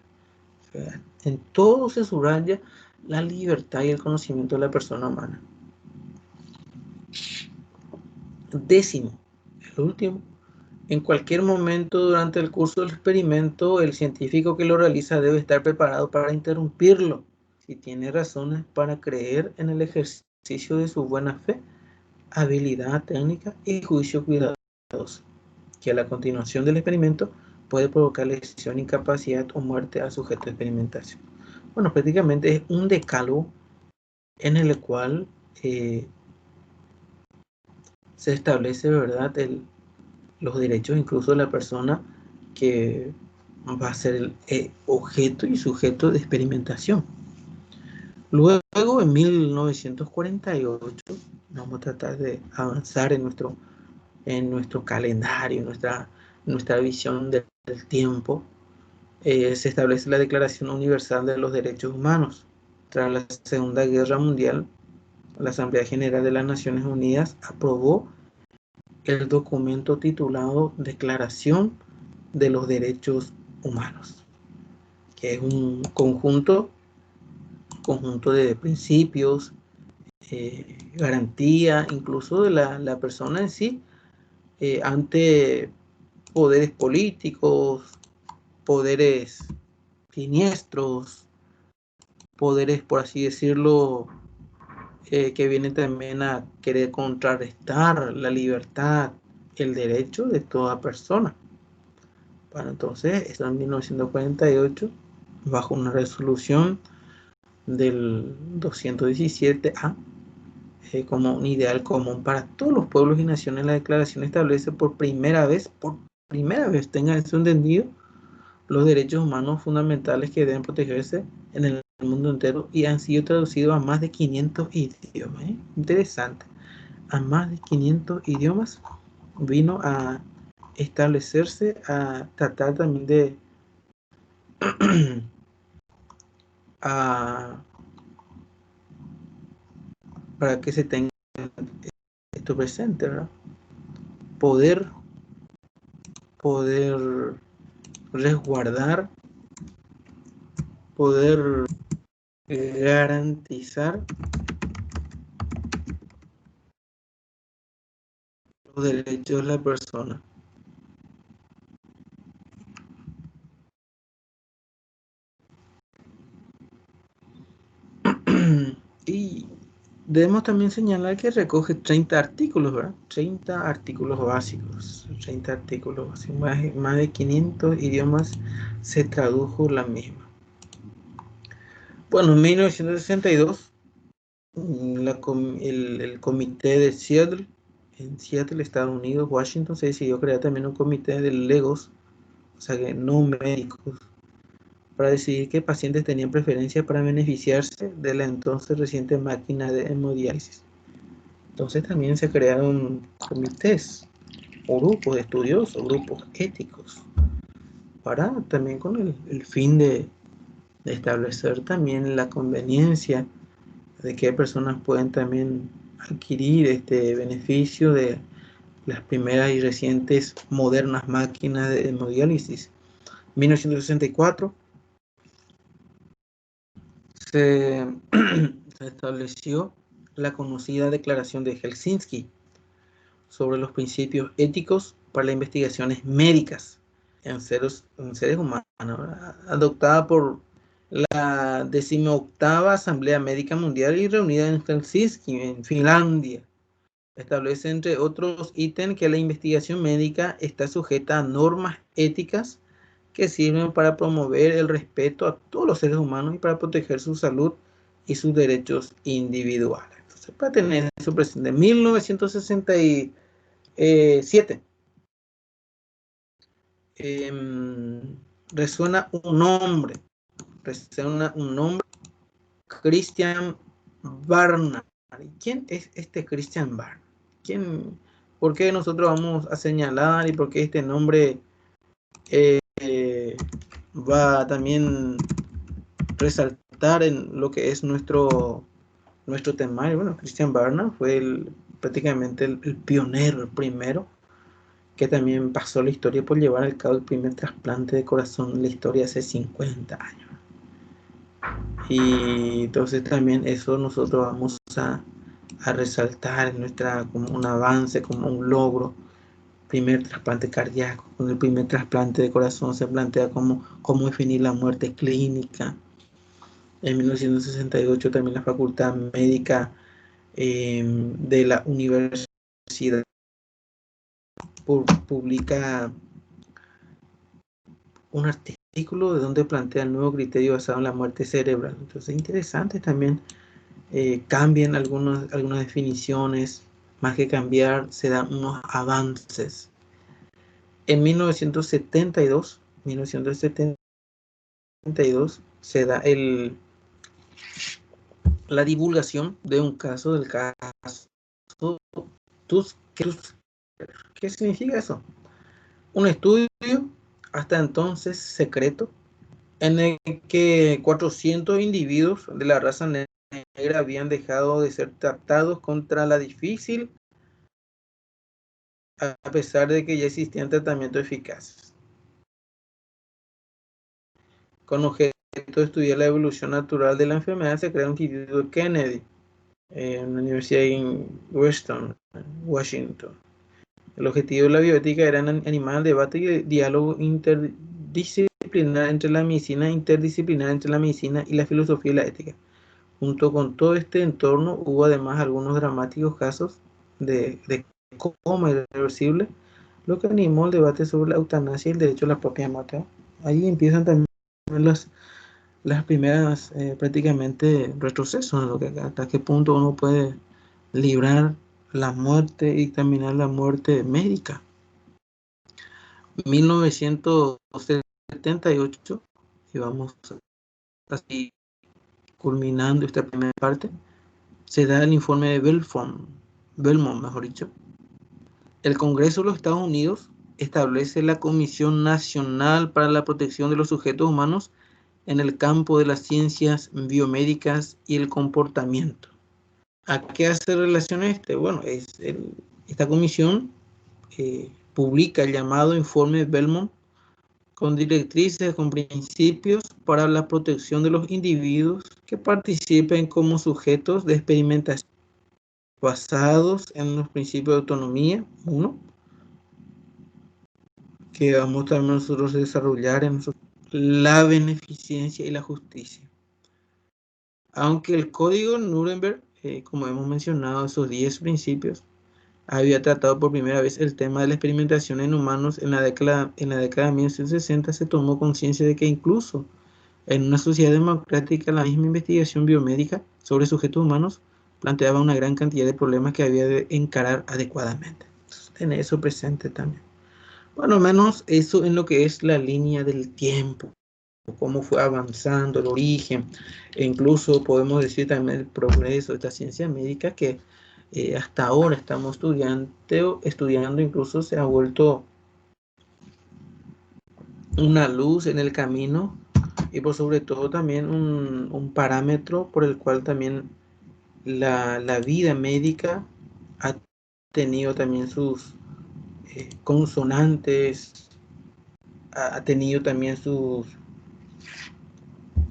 O sea, en todo se subraya la libertad y el conocimiento de la persona humana. Décimo, el último, en cualquier momento durante el curso del experimento, el científico que lo realiza debe estar preparado para interrumpirlo si tiene razones para creer en el ejercicio de su buena fe, habilidad técnica y juicio cuidadoso, que a la continuación del experimento puede provocar lesión, incapacidad o muerte al sujeto de experimentación. Bueno, prácticamente es un decálogo en el cual se establece, ¿verdad?, los derechos incluso de la persona que va a ser el objeto y sujeto de experimentación. Luego, en 1948, vamos a tratar de avanzar en nuestro calendario, nuestra visión del tiempo. Se establece la Declaración Universal de los Derechos Humanos. Tras la Segunda Guerra Mundial, la Asamblea General de las Naciones Unidas aprobó el documento titulado Declaración de los Derechos Humanos, que es un conjunto de principios, garantía incluso de la persona en sí ante poderes políticos, poderes siniestros, poderes, por así decirlo, que vienen también a querer contrarrestar la libertad, el derecho de toda persona. Bueno, entonces, esto en 1948, bajo una resolución del 217A, como un ideal común para todos los pueblos y naciones, la declaración establece por primera vez, tenga eso entendido, los derechos humanos fundamentales que deben protegerse en el mundo entero y han sido traducidos a más de 500 idiomas. Interesante. A más de 500 idiomas vino a establecerse, a tratar también de para que se tenga esto presente, ¿verdad? Poder resguardar, poder garantizar los derechos de la persona. debemos también señalar que recoge 30 artículos, ¿verdad? 30 artículos básicos. 30 artículos básicos. Más de 500 idiomas se tradujo la misma. Bueno, en 1962, el comité de Seattle, en Seattle, Estados Unidos, Washington, se decidió crear también un comité de legos, o sea que no médicos, para decidir qué pacientes tenían preferencia para beneficiarse de la entonces reciente máquina de hemodiálisis. Entonces también se crearon comités o grupos de estudiosos, grupos éticos, para también con el fin de establecer también la conveniencia de que personas pueden también adquirir este beneficio de las primeras y recientes modernas máquinas de hemodiálisis. En 1964 se estableció la conocida Declaración de Helsinki sobre los principios éticos para las investigaciones médicas en seres humanos, adoptada por la 18ª Asamblea Médica Mundial y reunida en Helsinki, en Finlandia. Establece, entre otros ítems, que la investigación médica está sujeta a normas éticas que sirven para promover el respeto a todos los seres humanos y para proteger su salud y sus derechos individuales. Entonces, para tener eso presente, en 1967 resuena un nombre, Christian Barnard. ¿Quién es este Christian Barnard? ¿Por qué nosotros vamos a señalar y por qué este nombre va también resaltar en lo que es nuestro temario? Bueno, Christian Barnard fue prácticamente el pionero, el primero, que también pasó la historia por llevar al cabo el primer trasplante de corazón en la historia hace 50 años. Y entonces también eso nosotros vamos a resaltar como un avance, como un logro. Primer trasplante cardíaco, con el primer trasplante de corazón se plantea cómo definir la muerte clínica. En 1968 también la Facultad Médica de la Universidad publica un artículo de donde plantea el nuevo criterio basado en la muerte cerebral. Entonces es interesante también, cambian algunas definiciones, más que cambiar, se dan unos avances. En 1972 se da la divulgación de un caso, del caso Tusker. ¿Qué significa eso? Un estudio hasta entonces secreto en el que 400 individuos de la raza negra habían dejado de ser tratados contra la difícil, a pesar de que ya existían tratamientos eficaces, con objeto de estudiar la evolución natural de la enfermedad. Se crea un instituto Kennedy en la Universidad de Washington. El objetivo de la bioética era animar el debate y el diálogo interdisciplinar entre la medicina y la filosofía y la ética. Junto con todo este entorno hubo además algunos dramáticos casos de coma irreversible, lo que animó el debate sobre la eutanasia y el derecho a la propia muerte. Ahí empiezan también las primeras prácticamente retrocesos, en lo que hasta qué punto uno puede librar la muerte y terminar la muerte médica. 1978, y vamos así culminando esta primera parte, se da el informe de Belmont, mejor dicho. El Congreso de los Estados Unidos establece la Comisión Nacional para la Protección de los Sujetos Humanos en el campo de las ciencias biomédicas y el comportamiento. ¿A qué hace relación este? Bueno, esta comisión publica el llamado informe Belmont, con directrices, con principios para la protección de los individuos que participen como sujetos de experimentación basados en los principios de autonomía, uno, que vamos también nosotros a desarrollar en la beneficencia y la justicia. Aunque el Código Nuremberg como hemos mencionado, esos 10 principios, había tratado por primera vez el tema de la experimentación en humanos en la década de 1960. Se tomó conciencia de que incluso en una sociedad democrática la misma investigación biomédica sobre sujetos humanos planteaba una gran cantidad de problemas que había de encarar adecuadamente. Entonces, tener eso presente también. Bueno, al menos eso en lo que es la línea del tiempo, cómo fue avanzando el origen, e incluso podemos decir también el progreso de esta ciencia médica que hasta ahora estamos estudiando, incluso se ha vuelto una luz en el camino y por sobre todo también un parámetro por el cual también la vida médica ha tenido también sus consonantes, ha tenido también sus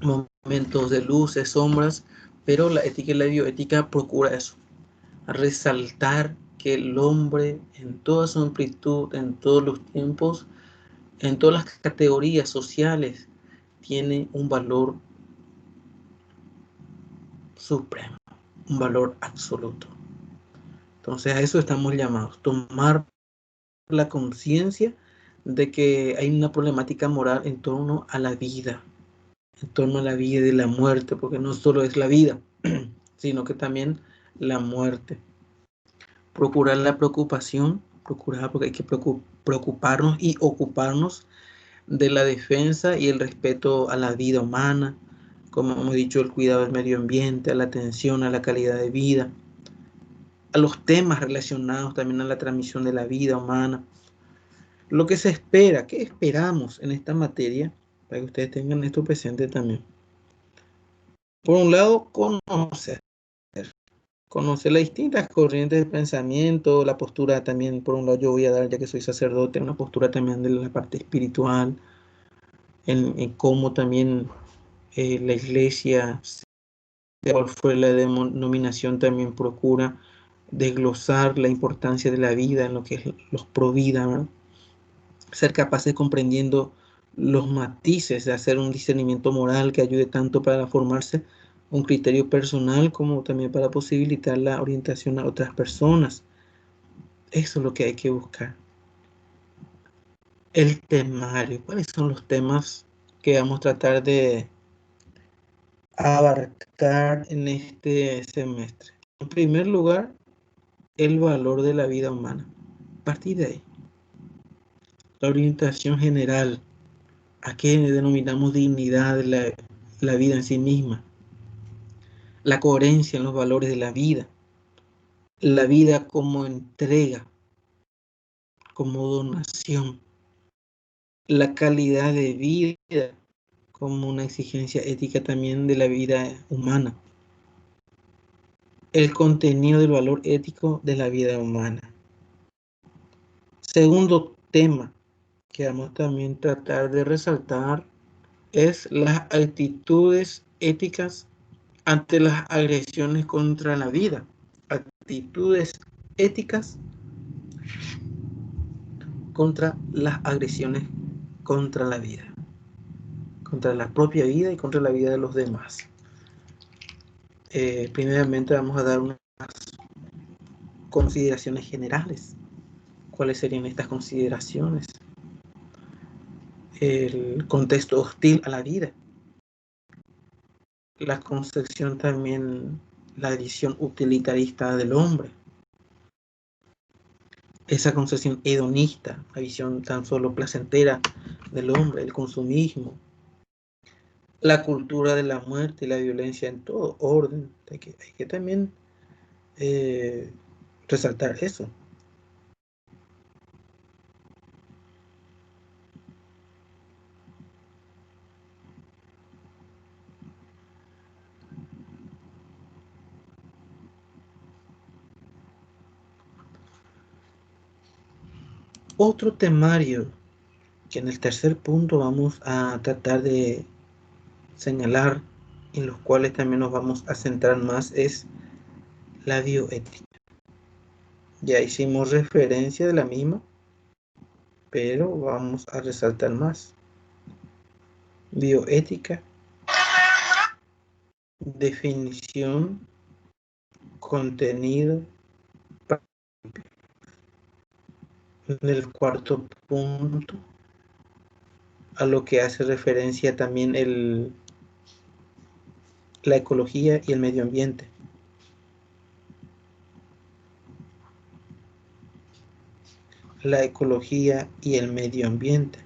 momentos de luces, sombras, pero la ética y la bioética procura eso, resaltar que el hombre en toda su amplitud, en todos los tiempos, en todas las categorías sociales, tiene un valor supremo, un valor absoluto. Entonces a eso estamos llamados, tomar la conciencia de que hay una problemática moral en torno a la vida, en torno a la vida y la muerte, porque no solo es la vida, sino que también la muerte. Procurar la preocupación, procurar porque hay que preocuparnos y ocuparnos de la defensa y el respeto a la vida humana, como hemos dicho, el cuidado del medio ambiente, a la atención a la calidad de vida, a los temas relacionados también a la transmisión de la vida humana. Lo que se espera, ¿qué esperamos en esta materia? Para que ustedes tengan esto presente también. Por un lado, conocer las distintas corrientes de pensamiento, la postura también, por un lado yo voy a dar, ya que soy sacerdote, una postura también de la parte espiritual, en cómo también la iglesia, cuál fue la denominación, también procura desglosar la importancia de la vida en lo que es los pro vida, ¿verdad? Ser capaces de comprendiendo los matices, de hacer un discernimiento moral que ayude tanto para formarse un criterio personal como también para posibilitar la orientación a otras personas. Eso es lo que hay que buscar. El temario. ¿Cuáles son los temas que vamos a tratar de abarcar en este semestre? En primer lugar, el valor de la vida humana. A partir de ahí, la orientación general, a qué denominamos dignidad de la vida en sí misma, la coherencia en los valores de la vida como entrega, como donación, la calidad de vida como una exigencia ética también de la vida humana, el contenido del valor ético de la vida humana. Segundo tema que vamos también a tratar de resaltar es las actitudes éticas ante las agresiones contra la vida. Actitudes éticas contra las agresiones contra la vida, contra la propia vida y contra la vida de los demás. Primeramente vamos a dar unas consideraciones generales. ¿Cuáles serían estas consideraciones? El contexto hostil a la vida, la concepción también, la visión utilitarista del hombre, esa concepción hedonista, la visión tan solo placentera del hombre, el consumismo, la cultura de la muerte y la violencia en todo orden. Hay que también resaltar eso. Otro temario que en el tercer punto vamos a tratar de señalar, en los cuales también nos vamos a centrar más, es la bioética. Ya hicimos referencia de la misma, pero vamos a resaltar más. Bioética, definición contenido. En el cuarto punto, a lo que hace referencia también la ecología y el medio ambiente. La ecología y el medio ambiente.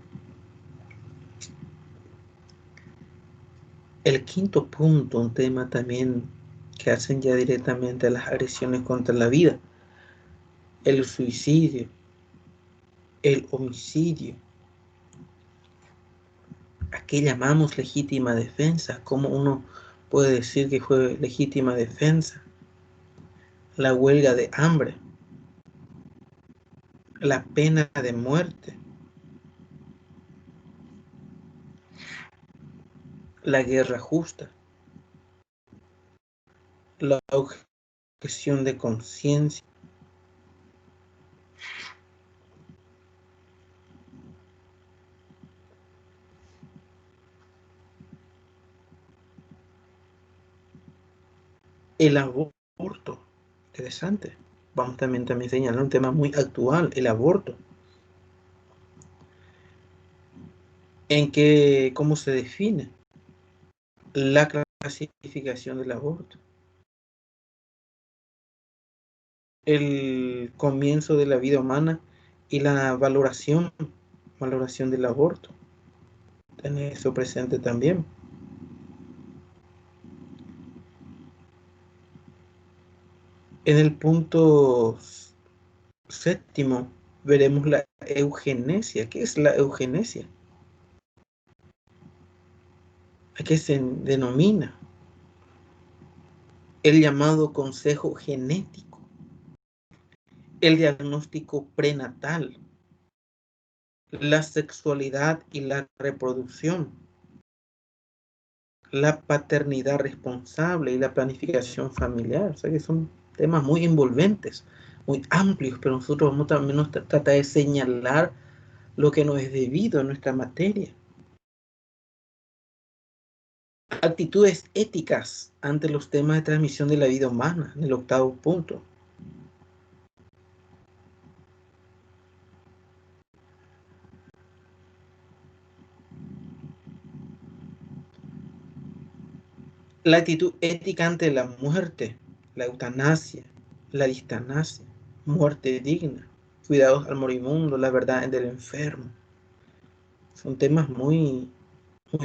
El quinto punto, un tema también que hacen ya directamente a las agresiones contra la vida, el suicidio, el homicidio, ¿a qué llamamos legítima defensa? ¿Cómo uno puede decir que fue legítima defensa? La huelga de hambre, la pena de muerte, la guerra justa, la objeción de conciencia, el aborto. Interesante. Vamos también a señalar un tema muy actual, el aborto. ¿Cómo se define la clasificación del aborto? El comienzo de la vida humana y la valoración del aborto. Tener eso presente también. En el punto séptimo veremos la eugenesia. ¿Qué es la eugenesia? ¿A qué se denomina? El llamado consejo genético, el diagnóstico prenatal, la sexualidad y la reproducción, la paternidad responsable y la planificación familiar. O sea que son temas muy envolventes, muy amplios, pero nosotros vamos también a tratar de señalar lo que nos es debido a nuestra materia. Actitudes éticas ante los temas de transmisión de la vida humana, en el octavo punto. La actitud ética ante la muerte, la eutanasia, la distanasia, muerte digna, cuidados al moribundo, la verdad del enfermo. Son temas muy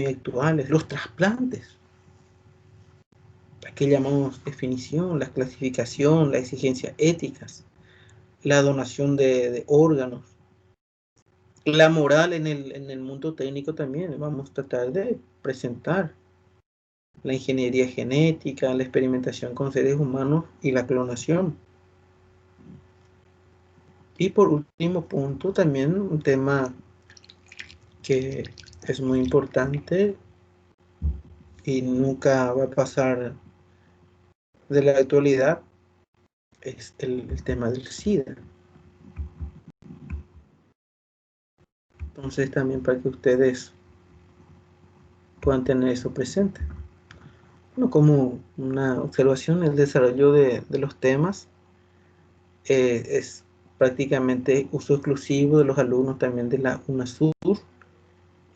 actuales. Los trasplantes, que llamamos definición, la clasificación, las exigencias éticas, la donación de órganos, la moral en el mundo técnico también. Vamos a tratar de presentar la ingeniería genética, la experimentación con seres humanos y la clonación. Y por último punto, también un tema que es muy importante y nunca va a pasar de la actualidad, es el tema del SIDA. Entonces también para que ustedes puedan tener eso presente. Bueno, como una observación, el desarrollo de los temas es prácticamente uso exclusivo de los alumnos también de la UNASUR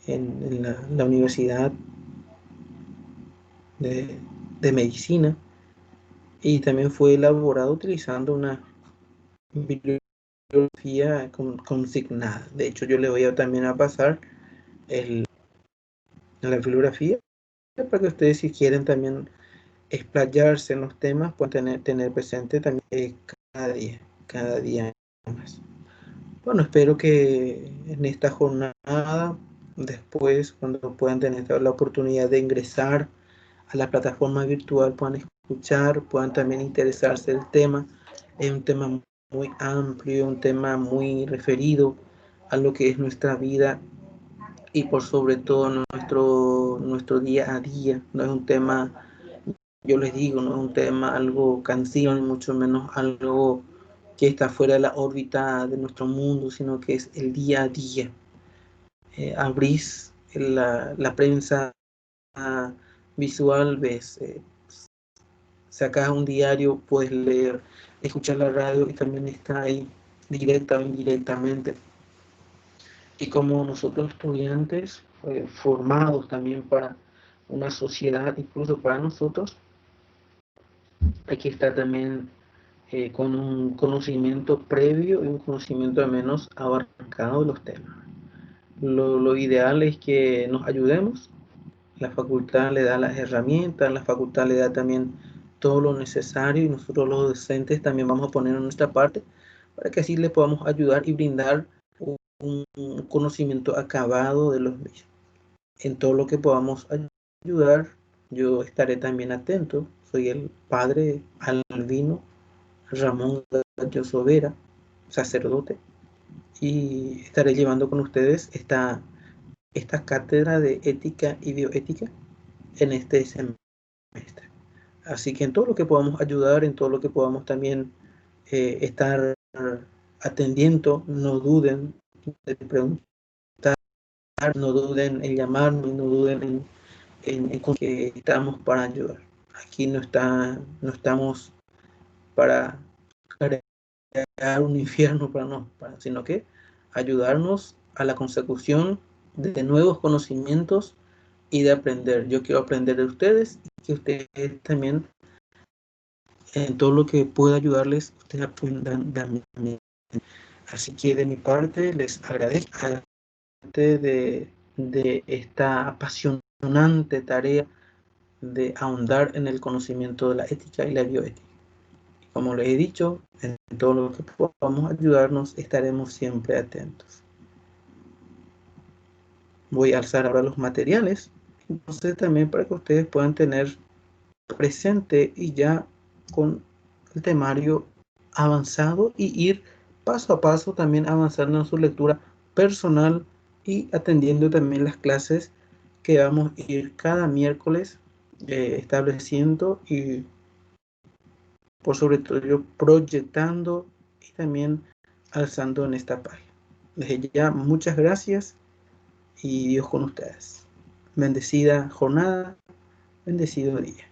en la Universidad de Medicina, y también fue elaborado utilizando una bibliografía consignada. De hecho, yo le voy a también a pasar la bibliografía para que ustedes, si quieren también explayarse en los temas, puedan tener presente también cada día más. Bueno, espero que en esta jornada, después, cuando puedan tener la oportunidad de ingresar a la plataforma virtual, puedan escuchar, puedan también interesarse del tema. Es un tema muy amplio, un tema muy referido a lo que es nuestra vida y por sobre todo nuestro día a día. No es un tema, yo les digo, no es un tema algo cansino, ni mucho menos algo que está fuera de la órbita de nuestro mundo, sino que es el día a día. Abrís la prensa visual, ves sacas un diario, puedes leer, escuchar la radio y también está ahí directa o indirectamente. Y como nosotros estudiantes formados también para una sociedad, incluso para nosotros, hay que estar también con un conocimiento previo y un conocimiento al menos abarcado de los temas. Lo ideal es que nos ayudemos. La facultad le da las herramientas, la facultad le da también todo lo necesario y nosotros los docentes también vamos a poner en nuestra parte para que así le podamos ayudar y brindar un conocimiento acabado de los mismos. En todo lo que podamos ayudar, yo estaré también atento. Soy el padre Albino Ramón Gallo Sobera, sacerdote, y estaré llevando con ustedes esta cátedra de ética y bioética en este semestre. Así que en todo lo que podamos ayudar, en todo lo que podamos también estar atendiendo, no duden de preguntar, no duden en llamarme, no duden en que estamos para ayudar. Aquí no estamos para crear un infierno sino que ayudarnos a la consecución de nuevos conocimientos y de aprender. Yo quiero aprender de ustedes y que ustedes también, en todo lo que pueda ayudarles, ustedes aprendan también. Así que de mi parte les agradezco de esta apasionante tarea de ahondar en el conocimiento de la ética y la bioética. Como les he dicho, en todo lo que podamos ayudarnos, estaremos siempre atentos. Voy a alzar ahora los materiales, entonces también para que ustedes puedan tener presente y ya con el temario avanzado y ir paso a paso también avanzando en su lectura personal y atendiendo también las clases que vamos a ir cada miércoles estableciendo y por sobre todo yo proyectando y también alzando en esta página. Desde ya, muchas gracias y Dios con ustedes. Bendecida jornada, bendecido día.